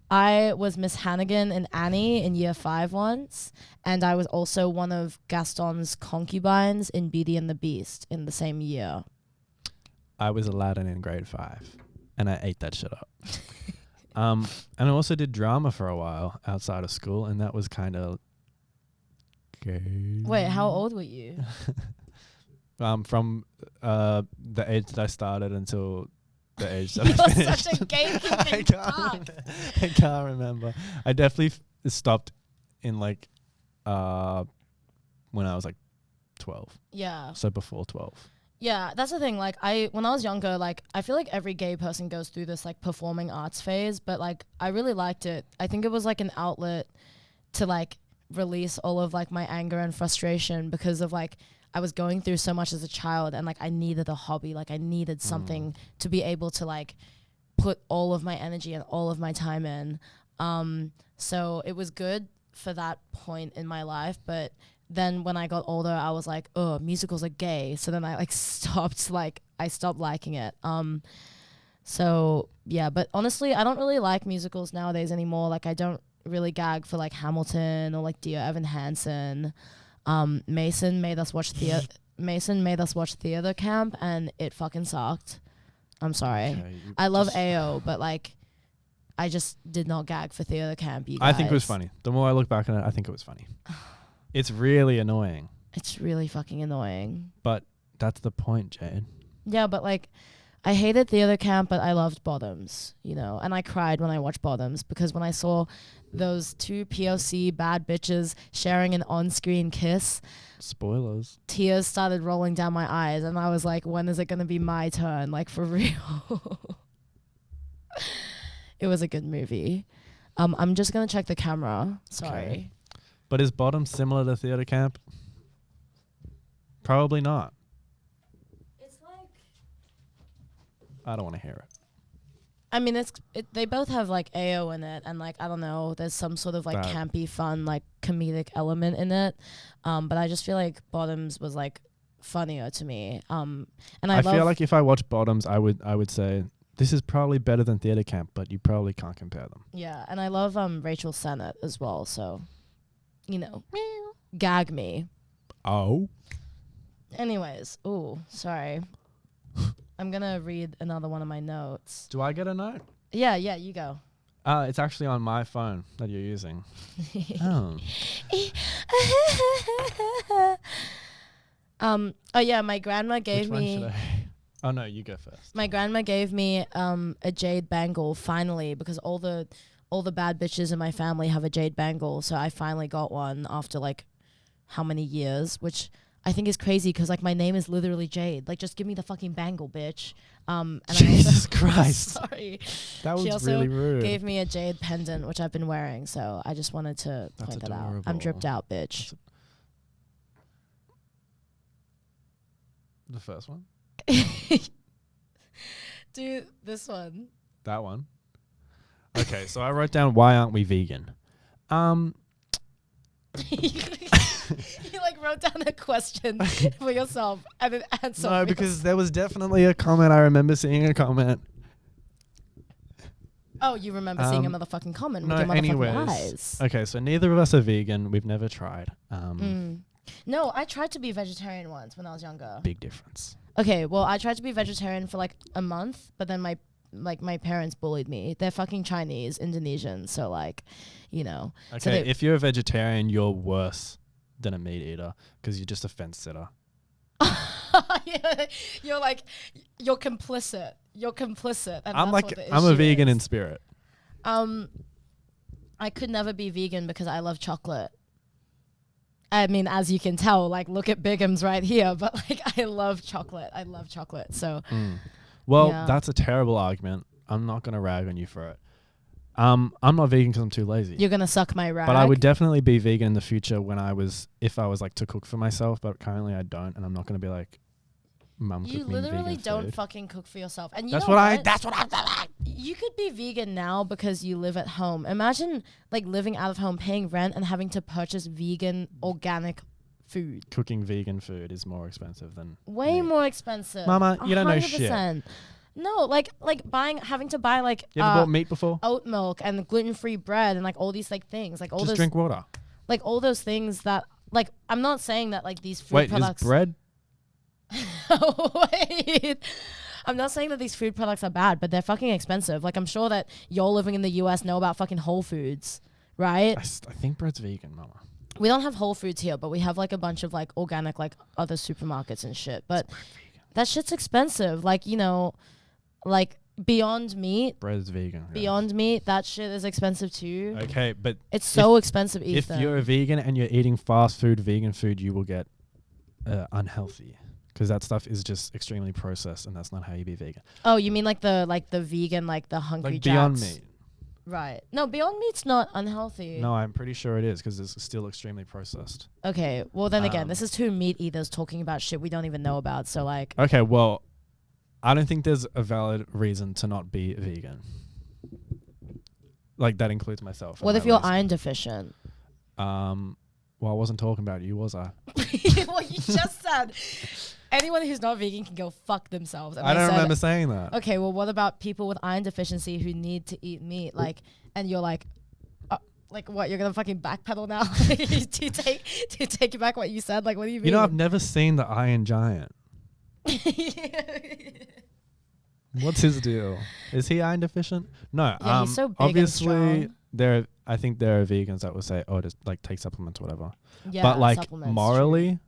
I was Miss Hannigan in Annie in year 5 once, and I was also one of Gaston's concubines in Beauty and the Beast in the same year. I was Aladdin in grade 5. And I ate that shit up. And I also did drama for a while outside of school, and that was kind of gay. Wait, how old were you? From the age that I started until the age that I finished. You're such a gatekeeping I can't remember. I definitely stopped in like when I was like 12. Yeah. So before 12. Yeah, that's the thing. Like, when I was younger, like, I feel like every gay person goes through this, like, performing arts phase, but, like, I really liked it. I think it was, like, an outlet to, like, release all of, like, my anger and frustration because of, like, I was going through so much as a child and, like, I needed a hobby. Like, I needed something to be able to, like, put all of my energy and all of my time in. So it was good for that point in my life, but then when I got older, I was like, oh, musicals are gay. So then I stopped liking it. So yeah, but honestly, I don't really like musicals nowadays anymore. Like I don't really gag for like Hamilton or like Dear Evan Hansen. Mason made us watch theater camp and it fucking sucked. I'm sorry. Okay, I love AO, but like I just did not gag for theater camp, you guys. I think it was funny. The more I look back on it, I think it was funny. It's really annoying. It's really fucking annoying. But that's the point, Jade. Yeah, but like I hated theater camp, but I loved Bottoms, you know, and I cried when I watched Bottoms because when I saw those two POC bad bitches sharing an on-screen kiss, spoilers, tears started rolling down my eyes, and I was like, when is it going to be my turn? Like, for real. It was a good movie. I'm just going to check the camera. Sorry. Okay. But is Bottoms similar to theater camp? Probably not. It's like, I don't want to hear it. I mean, they both have like AO in it, and like I don't know, there's some sort of like campy, fun, like comedic element in it. But I just feel like Bottoms was like funnier to me. And I feel like if I watch Bottoms, I would say this is probably better than theater camp, but you probably can't compare them. Yeah, and I love Rachel Sennett as well. So, you know, gag me. Oh. Anyways, ooh, sorry. I'm gonna read another one of my notes. Do I get a note? Yeah, you go. It's actually on my phone that you're using. Oh. Oh yeah, my grandma gave me. Which one should I? Oh no, you go first. My grandma gave me a jade bangle finally because all the bad bitches in my family have a jade bangle, so I finally got one after like how many years, which I think is crazy because like my name is literally Jade. Like just give me the fucking bangle, bitch. And Jesus Christ. Sorry. That was she also really rude. gave me a jade pendant, which I've been wearing, so I just wanted to point that out. I'm dripped out, bitch. The first one? Do this one. That one? Okay, so I wrote down, why aren't we vegan? You like wrote down a question for yourself and an answer. No, because there was definitely a comment. I remember seeing a comment. Oh, you remember seeing a motherfucking comment with your motherfucking anyways. eyes. Okay, so neither of us are vegan. We've never tried. No, I tried to be vegetarian once when I was younger. Big difference. Okay, well, I tried to be vegetarian for like a month, but then my parents bullied me. They're fucking Chinese, Indonesian, so like, you know. Okay, so if you're a vegetarian, you're worse than a meat eater because you're just a fence sitter. Yeah, you're complicit. You're complicit. And I'm that's like, what the I'm a issue vegan is. in spirit. I could never be vegan because I love chocolate. I mean, as you can tell, like, look at Bigham's right here, but like, I love chocolate. So, well, yeah. That's a terrible argument. I'm not gonna rag on you for it. I'm not vegan because I'm too lazy. You're gonna suck my rag. But I would definitely be vegan in the future if I was like to cook for myself. But currently I don't, and I'm not gonna be like, Mum, cook me vegan food. You literally don't fucking cook for yourself, and That's what I'm doing. You could be vegan now because you live at home. Imagine like living out of home, paying rent, and having to purchase vegan organic food. Cooking vegan food is more expensive than way meat. more expensive. Mama, you don't know shit. No, like having to buy like you ever bought meat before? Oat milk and gluten-free bread and like all these like things, like all just those drink water. Like all those things that like I'm not saying that like these food products. Is bread? Wait. I'm not saying that these food products are bad, but they're fucking expensive. Like I'm sure that y'all living in the US know about fucking Whole Foods, right? I think bread's vegan, Mama. We don't have Whole Foods here, but we have like a bunch of like organic like other supermarkets and shit. But that shit's expensive. Like, you know, like Beyond Meat. Bread's vegan. Beyond Meat, that shit is expensive too. Okay, but it's so expensive, Ethan. If you're a vegan and you're eating fast food, vegan food, you will get unhealthy. Because that stuff is just extremely processed, and that's not how you be vegan. Oh, you mean like the vegan, like the Hungry like Jacks? Beyond Meat. Right. No, Beyond Meat's not unhealthy. No, I'm pretty sure it is because it's still extremely processed. Okay, well then again, this is two meat eaters talking about shit we don't even know about. So like. Okay, well, I don't think there's a valid reason to not be vegan. Like that includes myself. What if you're iron deficient? Well, I wasn't talking about you, was I? Well, you just said anyone who's not vegan can go fuck themselves. And I don't remember saying that. Okay, well, what about people with iron deficiency who need to eat meat? Like, and you're like what? You're gonna fucking backpedal now? Do you take back what you said? Like, what do you mean? You know, I've never seen the Iron Giant. What's his deal? Is he iron deficient? No. Yeah, he's so big obviously, I think there are vegans that will say, "Oh, just like take supplements, or whatever." Yeah, but like supplements, morally, true.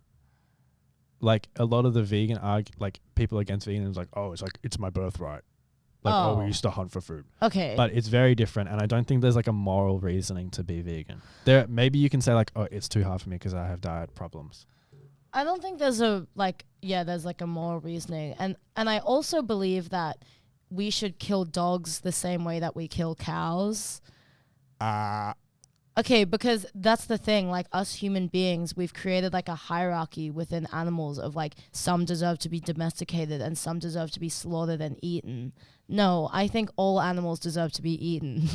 like a lot of the vegan like people against vegan is like, "Oh, it's my birthright." Like, we used to hunt for food. Okay. But it's very different, and I don't think there's like a moral reasoning to be vegan. Maybe you can say like, "Oh, it's too hard for me because I have diet problems." I don't think there's a there's like a moral reasoning, and I also believe that we should kill dogs the same way that we kill cows. Okay, because that's the thing, like us human beings, we've created like a hierarchy within animals of like some deserve to be domesticated and some deserve to be slaughtered and eaten. No, I think all animals deserve to be eaten.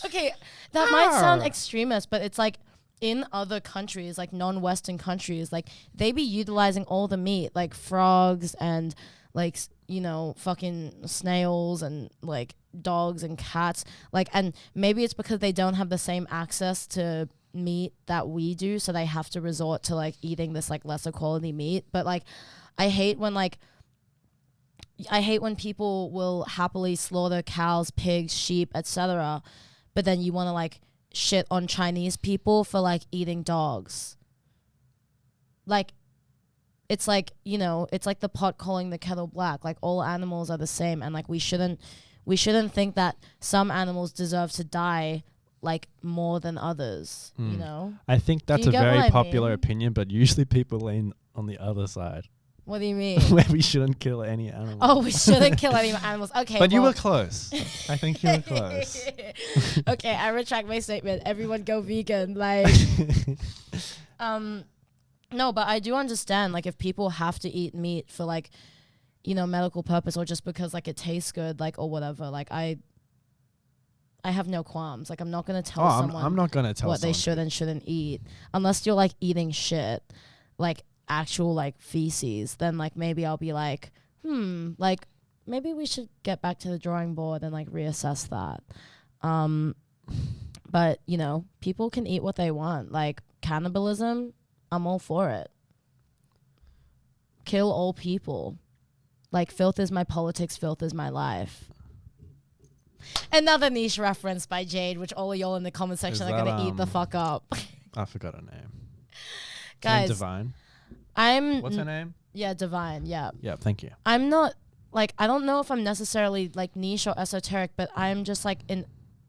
Okay, that might sound extremist, but it's like in other countries, like non-Western countries, like they be utilizing all the meat, like frogs and like, fucking snails and like dogs and cats. Like, and maybe it's because they don't have the same access to meat that we do, so they have to resort to like eating this like lesser quality meat. But like, I hate when people will happily slaughter cows, pigs, sheep, etc., but then you want to like shit on Chinese people for like eating dogs. Like, it's like, it's like the pot calling the kettle black. Like all animals are the same, and like we shouldn't think that some animals deserve to die like more than others. I think that's a very popular opinion, but usually people lean on the other side. What do you mean? Where we shouldn't kill any animals. Oh, we shouldn't kill any animals. Okay. But you were close. I think you were close. Okay, I retract my statement. Everyone go vegan. Like, no, but I do understand, like, if people have to eat meat for, like, medical purpose or just because, like, it tastes good, like, or whatever, like, I have no qualms. Like, I'm not going to tell someone I'm not gonna tell what they should and shouldn't eat. Unless you're, like, eating shit, like, actual, like, feces, then, like, maybe I'll be like, like, maybe we should get back to the drawing board and, like, reassess that. But, people can eat what they want. Like, cannibalism, I'm all for it. Kill all people. Like, filth is my politics, filth is my life. Another niche reference by Jade, which all of y'all in the comment section are going to eat the fuck up. I forgot her name. Guys. Divine? What's her name? Yeah, Divine, yeah. Yeah, thank you. I'm not, like, I don't know if I'm necessarily, like, niche or esoteric, but I'm just, like, an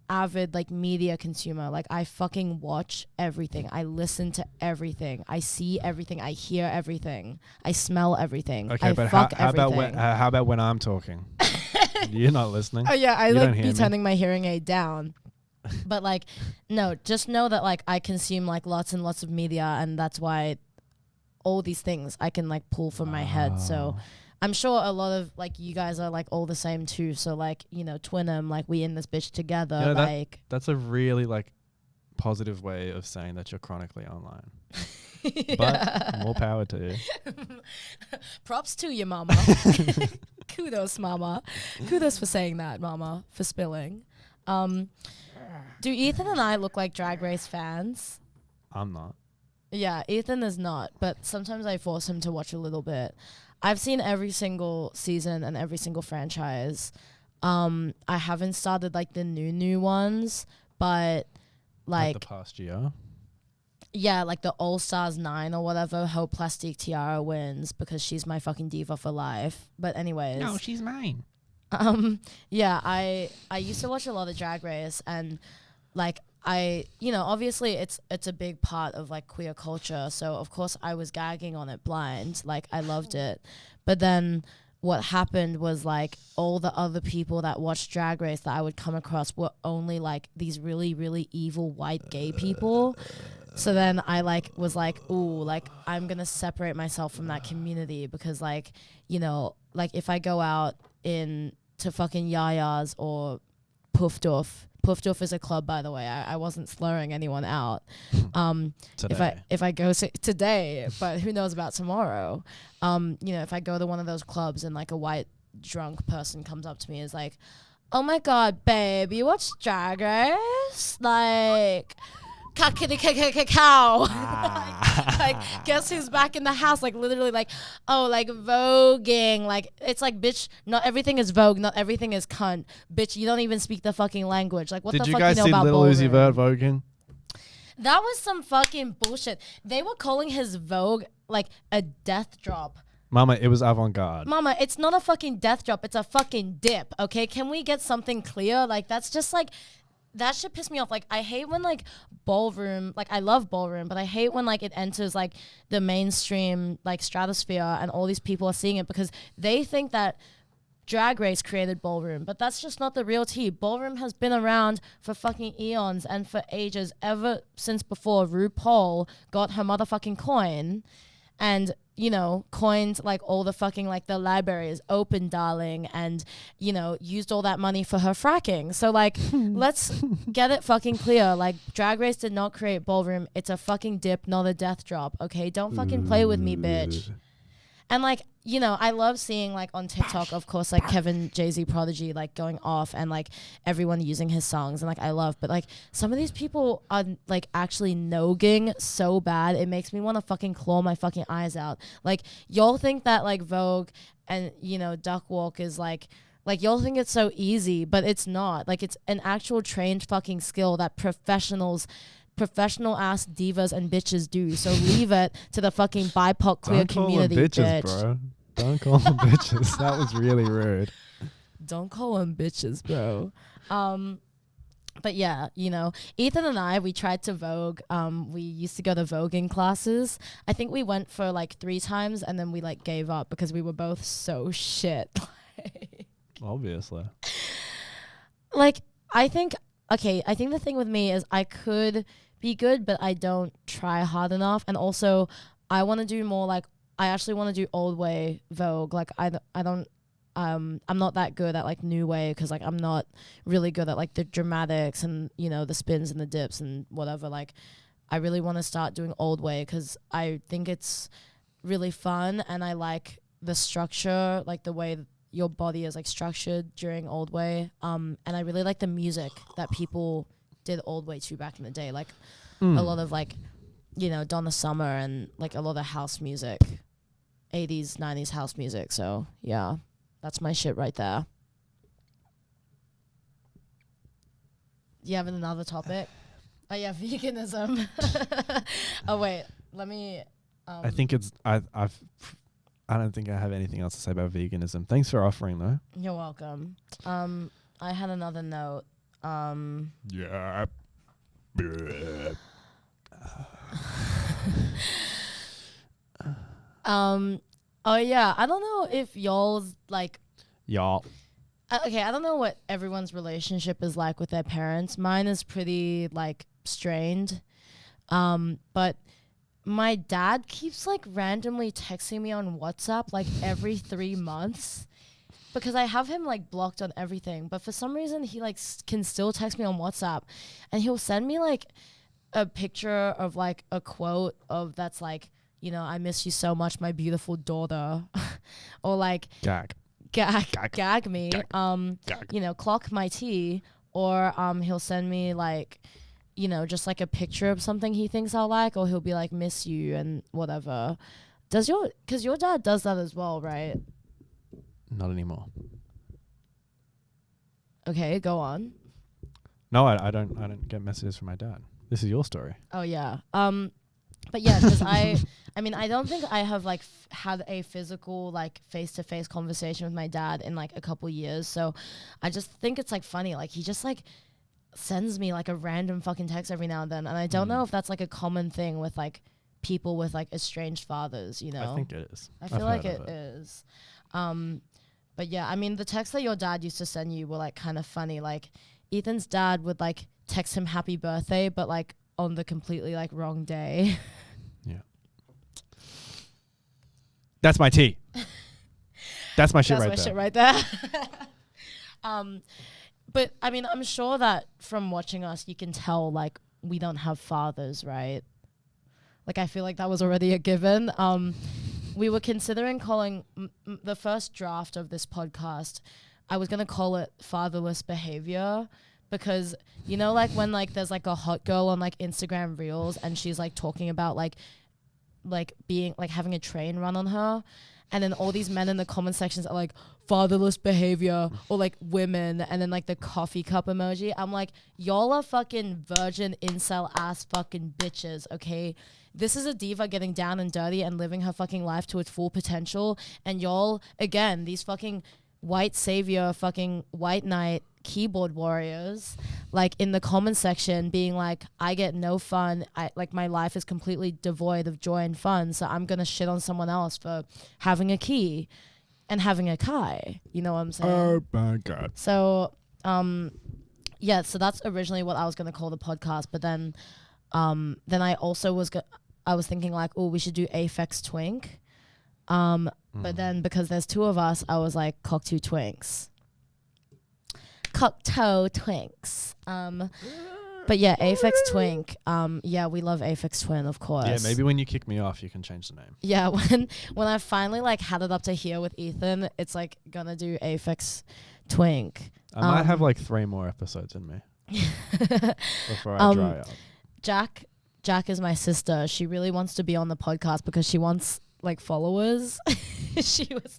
avid, like, media consumer. Like, I fucking watch everything. I listen to everything. I see everything. I hear everything. I smell everything. Okay, but how about when I'm talking? You're not listening. Oh, yeah, I like be turning my hearing aid down. But, like, no, just know that, like, I consume, like, lots and lots of media, and that's why all these things I can, like, pull from my head. So I'm sure a lot of, like, you guys are, like, all the same too. So, like, twin them, like, we in this bitch together. That's a really, like, positive way of saying that you're chronically online. But more power to you. Props to you, mama. Kudos, mama. Kudos for saying that, mama, for spilling. Do Ethan and I look like Drag Race fans? I'm not. Yeah, Ethan is not, but sometimes I force him to watch a little bit. I've seen every single season and every single franchise. I haven't started, like, the new ones, but, like the past year? Yeah, like the All Stars 9 or whatever, Ho Plastic Tiara wins because she's my fucking diva for life. But anyways. No, she's mine. Yeah, I used to watch a lot of Drag Race, and, like, obviously it's a big part of, like, queer culture. So of course I was gagging on it blind. Like, I loved it. But then what happened was, like, all the other people that watched Drag Race that I would come across were only, like, these really, really evil white gay people. So then I, like, was like, ooh, like, I'm going to separate myself from that community because, like, like, if I go out into to fucking Yaya's or Poof Doof. Poof Doof is a club, by the way. I wasn't slurring anyone out. If I go today, but who knows about tomorrow? If I go to one of those clubs and like a white drunk person comes up to me and is like, "Oh my god, babe, you watch Drag Race? Like, cow." Like, guess who's back in the house? Like, literally, like, oh, like voguing. Like, it's like, bitch, not everything is Vogue, not everything is cunt. Bitch, you don't even speak the fucking language. Like, what the fuck you know about Did you guys see Lil Uzi Vert voguing? That was some fucking bullshit. They were calling his Vogue like a death drop. Mama, it was avant-garde. Mama, it's not a fucking death drop. It's a fucking dip, okay? Can we get something clear? Like, that's just like... That shit pissed me off. Like, I hate when, like, ballroom... Like, I love ballroom, but I hate when, like, it enters, like, the mainstream, like, stratosphere and all these people are seeing it because they think that Drag Race created ballroom, but that's just not the real tea. Ballroom has been around for fucking eons and for ages, ever since before RuPaul got her motherfucking coin and... coined like all the fucking like the libraries open, darling, and used all that money for her fracking. So like, let's get it fucking clear. Like, Drag Race did not create ballroom. It's a fucking dip, not a death drop. Okay, don't fucking play with me, bitch. And like, I love seeing like on TikTok, of course, like Kevin Jay-Z Prodigy like going off and like everyone using his songs and like I love, but like some of these people are like actually nogging so bad it makes me want to fucking claw my fucking eyes out. Like, y'all think that like Vogue and Duck Walk is like y'all think it's so easy, but it's not. Like, it's an actual trained fucking skill that professional ass divas and bitches do. So leave it to the fucking BIPOC queer community, bitches, bitch. Bro. Don't call them bitches. That was really rude. Don't call them bitches, bro. But yeah, Ethan and I, we tried to Vogue. We used to go to Voguing classes. I think we went for like 3 times and then we like gave up because we were both so shit. Obviously. Like, I think the thing with me is I could be good, but I don't try hard enough. And also, I want to do more like, I actually want to do old way Vogue. Like, I don't, I'm not that good at like new way because like I'm not really good at like the dramatics and, the spins and the dips and whatever. Like, I really want to start doing old way because I think it's really fun and I like the structure, like the way your body is like structured during old way. And I really like the music that people did old way to back in the day. Like a lot of like, Donna Summer and like a lot of house music, 80s, 90s house music. So yeah, that's my shit right there. You have another topic? Oh yeah, veganism. Oh wait, let me. I think it's I don't think I have anything else to say about veganism. Thanks for offering though. You're welcome. I had another note. Yeah. Oh yeah, I don't know if y'all's like Y'all. okay, I don't know what everyone's relationship is like with their parents. Mine is pretty like strained. But my dad keeps like randomly texting me on WhatsApp like every 3 months because I have him like blocked on everything. But for some reason he like can still text me on WhatsApp and he'll send me like a picture of like a quote of that's like, I miss you so much, my beautiful daughter. Or like Gag me. Gag. Clock my tea. Or he'll send me like, just like a picture of something he thinks I'll like, or he'll be like, miss you and whatever. Because your dad does that as well, right? Not anymore. Okay, go on. No, I don't get messages from my dad. This is your story. Oh yeah. But yeah, because I don't think I have like had a physical like face-to-face conversation with my dad in like a couple years. So I just think it's like funny. Like he just like sends me like a random fucking text every now and then, and I don't know if that's like a common thing with like people with like estranged fathers. I think it is. I feel like it is. But yeah, the texts that your dad used to send you were like kind of funny. Like Ethan's dad would like text him happy birthday, but like on the completely like wrong day. Yeah. That's my tea. That's my shit That's right my there. shit right there. But I mean, I'm sure that from watching us, you can tell like we don't have fathers, right? Like I feel like that was already a given. We were considering calling the first draft of this podcast. I was gonna call it fatherless behavior because you know, like when like there's like a hot girl on like Instagram Reels and she's like talking about like being like having a train run on her. And then all these men in the comment sections are like fatherless behavior or like women and then like the coffee cup emoji. I'm like, y'all are fucking virgin incel ass fucking bitches, okay? This is a diva getting down and dirty and living her fucking life to its full potential. And y'all, again, these fucking white savior, fucking white knight keyboard warriors, like in the comment section being like, I get no fun. I like my life is completely devoid of joy and fun. So I'm going to shit on someone else for having a key and having a kai. You know what I'm saying? Oh my God. So, yeah, so that's originally what I was going to call the podcast. But then I also I was thinking like, oh, we should do Aphex Twink. But then because there's two of us, I was like cocteau twinks. Cocteau twinks. But yeah, Aphex Twink. Yeah, we love Aphex Twin, of course. Yeah, maybe when you kick me off, you can change the name. Yeah, when I finally like had it up to here with Ethan, it's like gonna do Aphex Twink. I might have like 3 more episodes in me before I dry up. Jack is my sister. She really wants to be on the podcast because she wants like followers. She was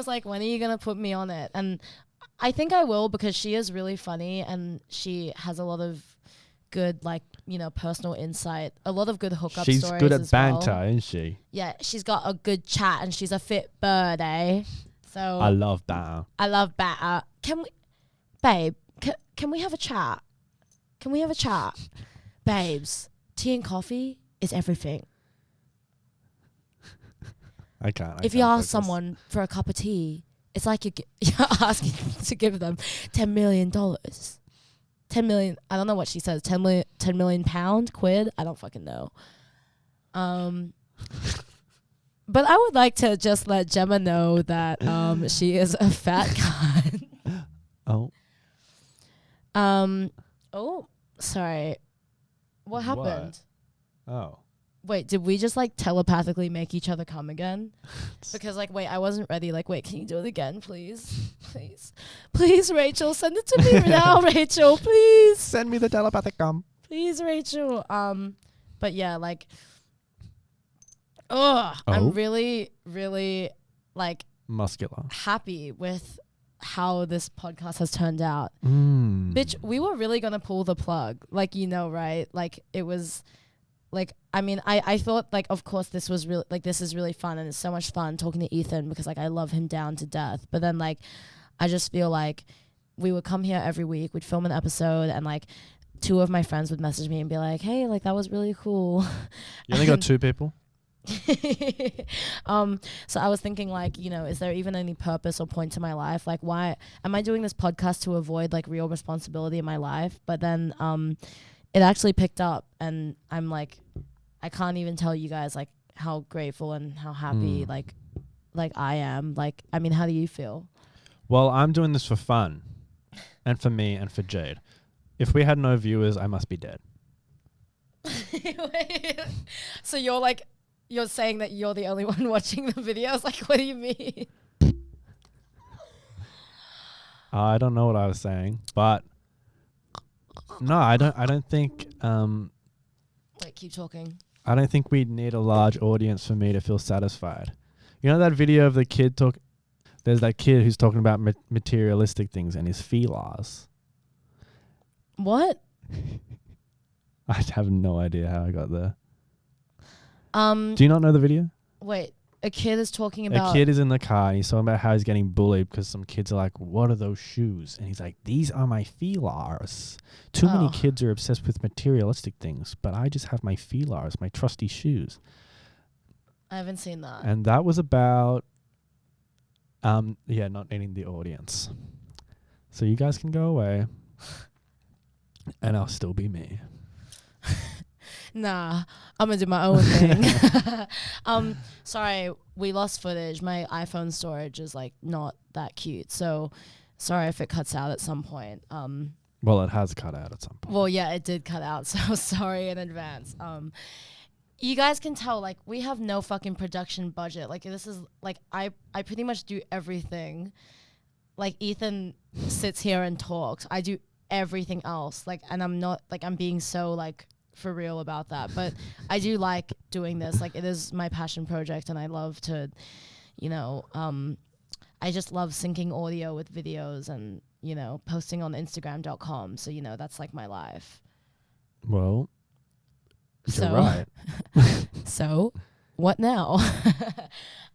like, when are you gonna put me on it? And I think I will because she is really funny and she has a lot of good, like, you know, personal insight, a lot of good hookup stories. She's good at as banter, well. isn't she? Yeah, she's got a good chat and she's a fit bird, eh? So I love banter. Can we, babe? Can we have a chat? Can we have a chat, babes? Tea and coffee is everything. I can't. If you ask someone for a cup of tea, it's like you're asking to give them $10 million. 10 million. I don't know what she says. 10 million pound quid. I don't fucking know. But I would like to just let Gemma know that she is a fat cunt. Oh. Oh, sorry. What happened? Oh. Wait, did we just like telepathically make each other come again? Because like, wait, I wasn't ready. Like, wait, can you do it again, please? Please, Rachel, send it to me now, Rachel, please. Send me the telepathic gum. Please, Rachel. But yeah, like, I'm really, really like muscular, happy with how this podcast has turned out. Bitch, we were really gonna pull the plug, like, you know, right? Like it was. Like, I mean, I thought, like, of course, this was really, like, this is really fun. And it's so much fun talking to Ethan because, like, I love him down to death. But then, like, I just feel like we would come here every week. We'd film an episode. And, like, 2 of my friends would message me and be like, hey, like, that was really cool. You only got 2 people? So I was thinking, like, you know, is there even any purpose or point to my life? Like, why am I doing this podcast to avoid, like, real responsibility in my life? But then, it actually picked up and I'm like, I can't even tell you guys like how grateful and how happy like I am. Like, I mean, how do you feel? Well, I'm doing this for fun and for me and for Jade. If we had no viewers, I must be dead. So you're saying that you're the only one watching the videos? Like, what do you mean? I don't know what I was saying, but no, I don't think Wait, keep talking. I don't think we'd need a large audience for me to feel satisfied. You know that video of the kid there's that kid who's talking about materialistic things and his feelers. What? I have no idea how I got there. Do you not know the video? Wait, a kid is talking about... A kid is in the car and he's talking about how he's getting bullied because some kids are like, what are those shoes? And he's like, these are my feelers. Too many kids are obsessed with materialistic things, but I just have my feelers, my trusty shoes. I haven't seen that. And that was about, not needing the audience. So you guys can go away and I'll still be me. Nah, I'm gonna do my own thing. Sorry, we lost footage. My iPhone storage is like not that cute. So Sorry if it cuts out at some point. Well, it has cut out at some point. Well, yeah, it did cut out, so sorry in advance. You guys can tell, like, we have no fucking production budget. Like, this is, like, I pretty much do everything. Like, Ethan sits here and talks. I do everything else. Like, and I'm not, like, I'm being so, like, for real about that. But I do like doing this. Like, it is my passion project, and I love to, you know, I just love syncing audio with videos and, you know, posting on Instagram.com. So, you know, that's, like, my life. Well... So, you're right. So, what now?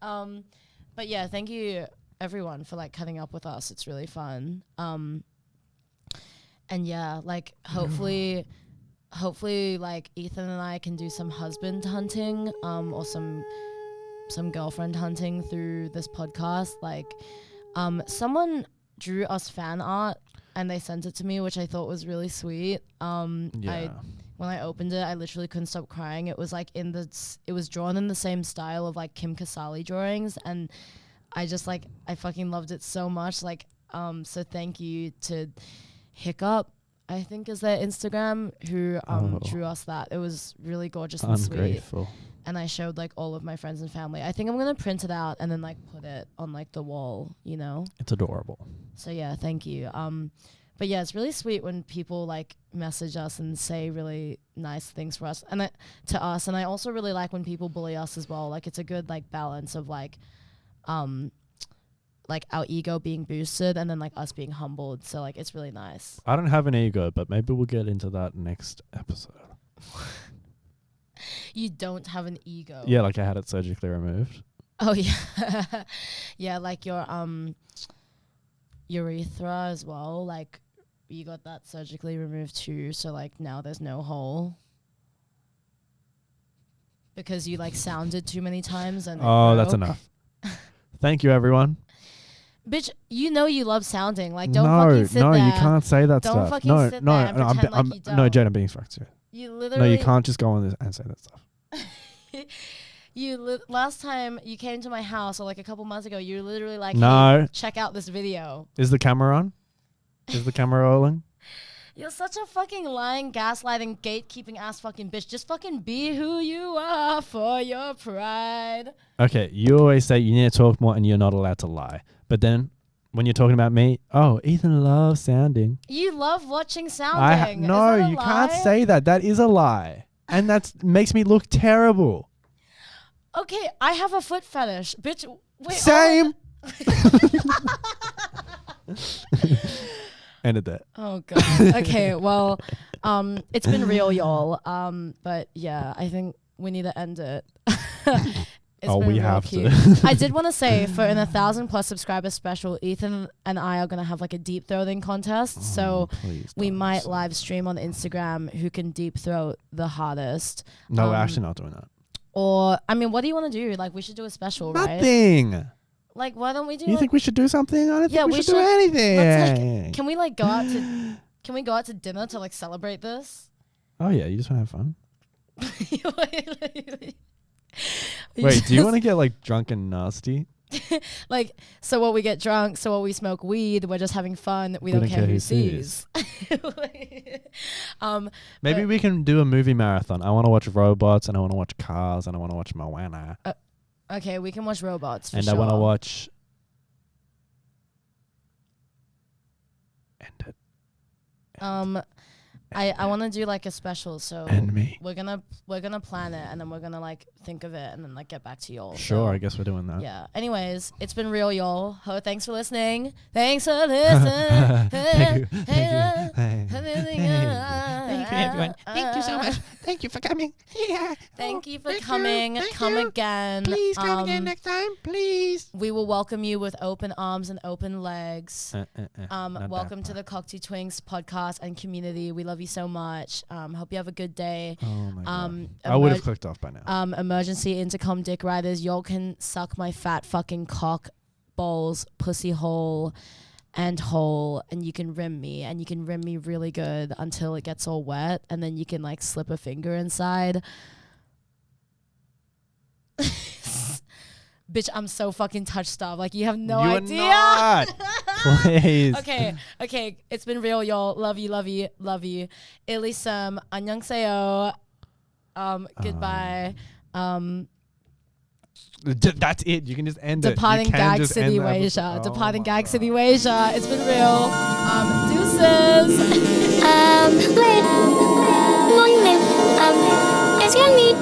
But yeah, thank you everyone for like cutting up with us. It's really fun. And yeah, like hopefully like Ethan and I can do some husband hunting, or some girlfriend hunting through this podcast. Like, someone drew us fan art and they sent it to me, which I thought was really sweet. When I opened it, I literally couldn't stop crying. It was like it was drawn in the same style of like Kim Casale drawings, and I just like, I fucking loved it so much. Like, so thank you to Hiccup, I think is their Instagram, who drew us that. It was really gorgeous and sweet. Ungrateful. And I showed like all of my friends and family. I think I'm gonna print it out and then like put it on like the wall, you know? It's adorable. So yeah, thank you. But yeah, it's really sweet when people like message us and say really nice things for us and to us. And I also really like when people bully us as well. Like, it's a good like balance of like our ego being boosted and then like us being humbled. So like, it's really nice. I don't have an ego, but maybe we'll get into that next episode. You don't have an ego? Yeah, like I had it surgically removed. Oh yeah. Yeah, like your urethra as well. Like, you got that surgically removed too, so like now there's no hole because you like sounded too many times and that's enough. Thank you, everyone. Bitch, you know you love sounding. Like, don't fucking sit there. No, you can't say that don't stuff. Fucking sit there and pretend like you don't. No, Jade, I'm being fucked. You literally. No, you can't just go on this and say that stuff. Last time you came to my house, or like a couple months ago, you were literally like, no. Hey, check out this video. Is the camera on? Is the camera rolling? You're such a fucking lying, gaslighting, gatekeeping ass fucking bitch. Just fucking be who you are for your pride. Okay, you always say you need to talk more and you're not allowed to lie. But then when you're talking about me, oh, Ethan loves sounding. You love watching sounding. No, you can't say that. That is a lie. And that makes me look terrible. Okay, I have a foot fetish. Bitch, wait. Same. Ended that. Oh god. Okay, well, it's been real, y'all. But yeah, I think we need to end it. We have to. I did want to say, for an 1,000+ subscriber special, Ethan and I are gonna have like a deep throating contest. So we might live stream on Instagram who can deep throat the hardest. No, we're actually not doing that. Or I mean, what do you want to do? Like, we should do a special, right? Nothing. Like, why don't we do? You think we should do something? I don't think we should do anything. Can we like go out to? Can we go out to dinner to like celebrate this? Oh yeah, you just want to have fun. Wait, Wait, do you want to get like drunk and nasty? Like, so what, we get drunk, so what, we smoke weed, we're just having fun, we don't care who sees. Maybe we can do a movie marathon. I want to watch Robots, and I want to watch Cars, and I want to watch Moana. Okay, we can watch Robots for and sure. I want to watch End It. I want to do like a special, so And me. we're gonna plan it, and then we're gonna like think of it, and then like get back to y'all. Sure, so, I guess we're doing that. Yeah. Anyways, it's been real, y'all. Thanks for listening. Thanks for listening. Thank you. Thank you, everyone. Thank you so much. Thank you for coming. Yeah. Thank you for coming. Come again. Please come again next time. Please. We will welcome you with open arms and open legs. Welcome to the Cocteau Twinks podcast and community. We love you so much. Hope you have a good day. Oh my God. I would have clicked off by now. Emergency intercom dick riders, y'all can suck my fat fucking cock, balls, pussy hole, and you can rim me, and you can rim me really good until it gets all wet, and then you can like slip a finger inside. Bitch, I'm so fucking touch starved. Like, you have no idea. You are not. Please. Okay. It's been real, y'all. Love you. Ilisam, annyeonghaseyo. Goodbye. That's it. You can just end Departing it. Gag City Wasia. Departing Gag City Wasia. It's been real. Deuces. Wait. Morning, it's gonna be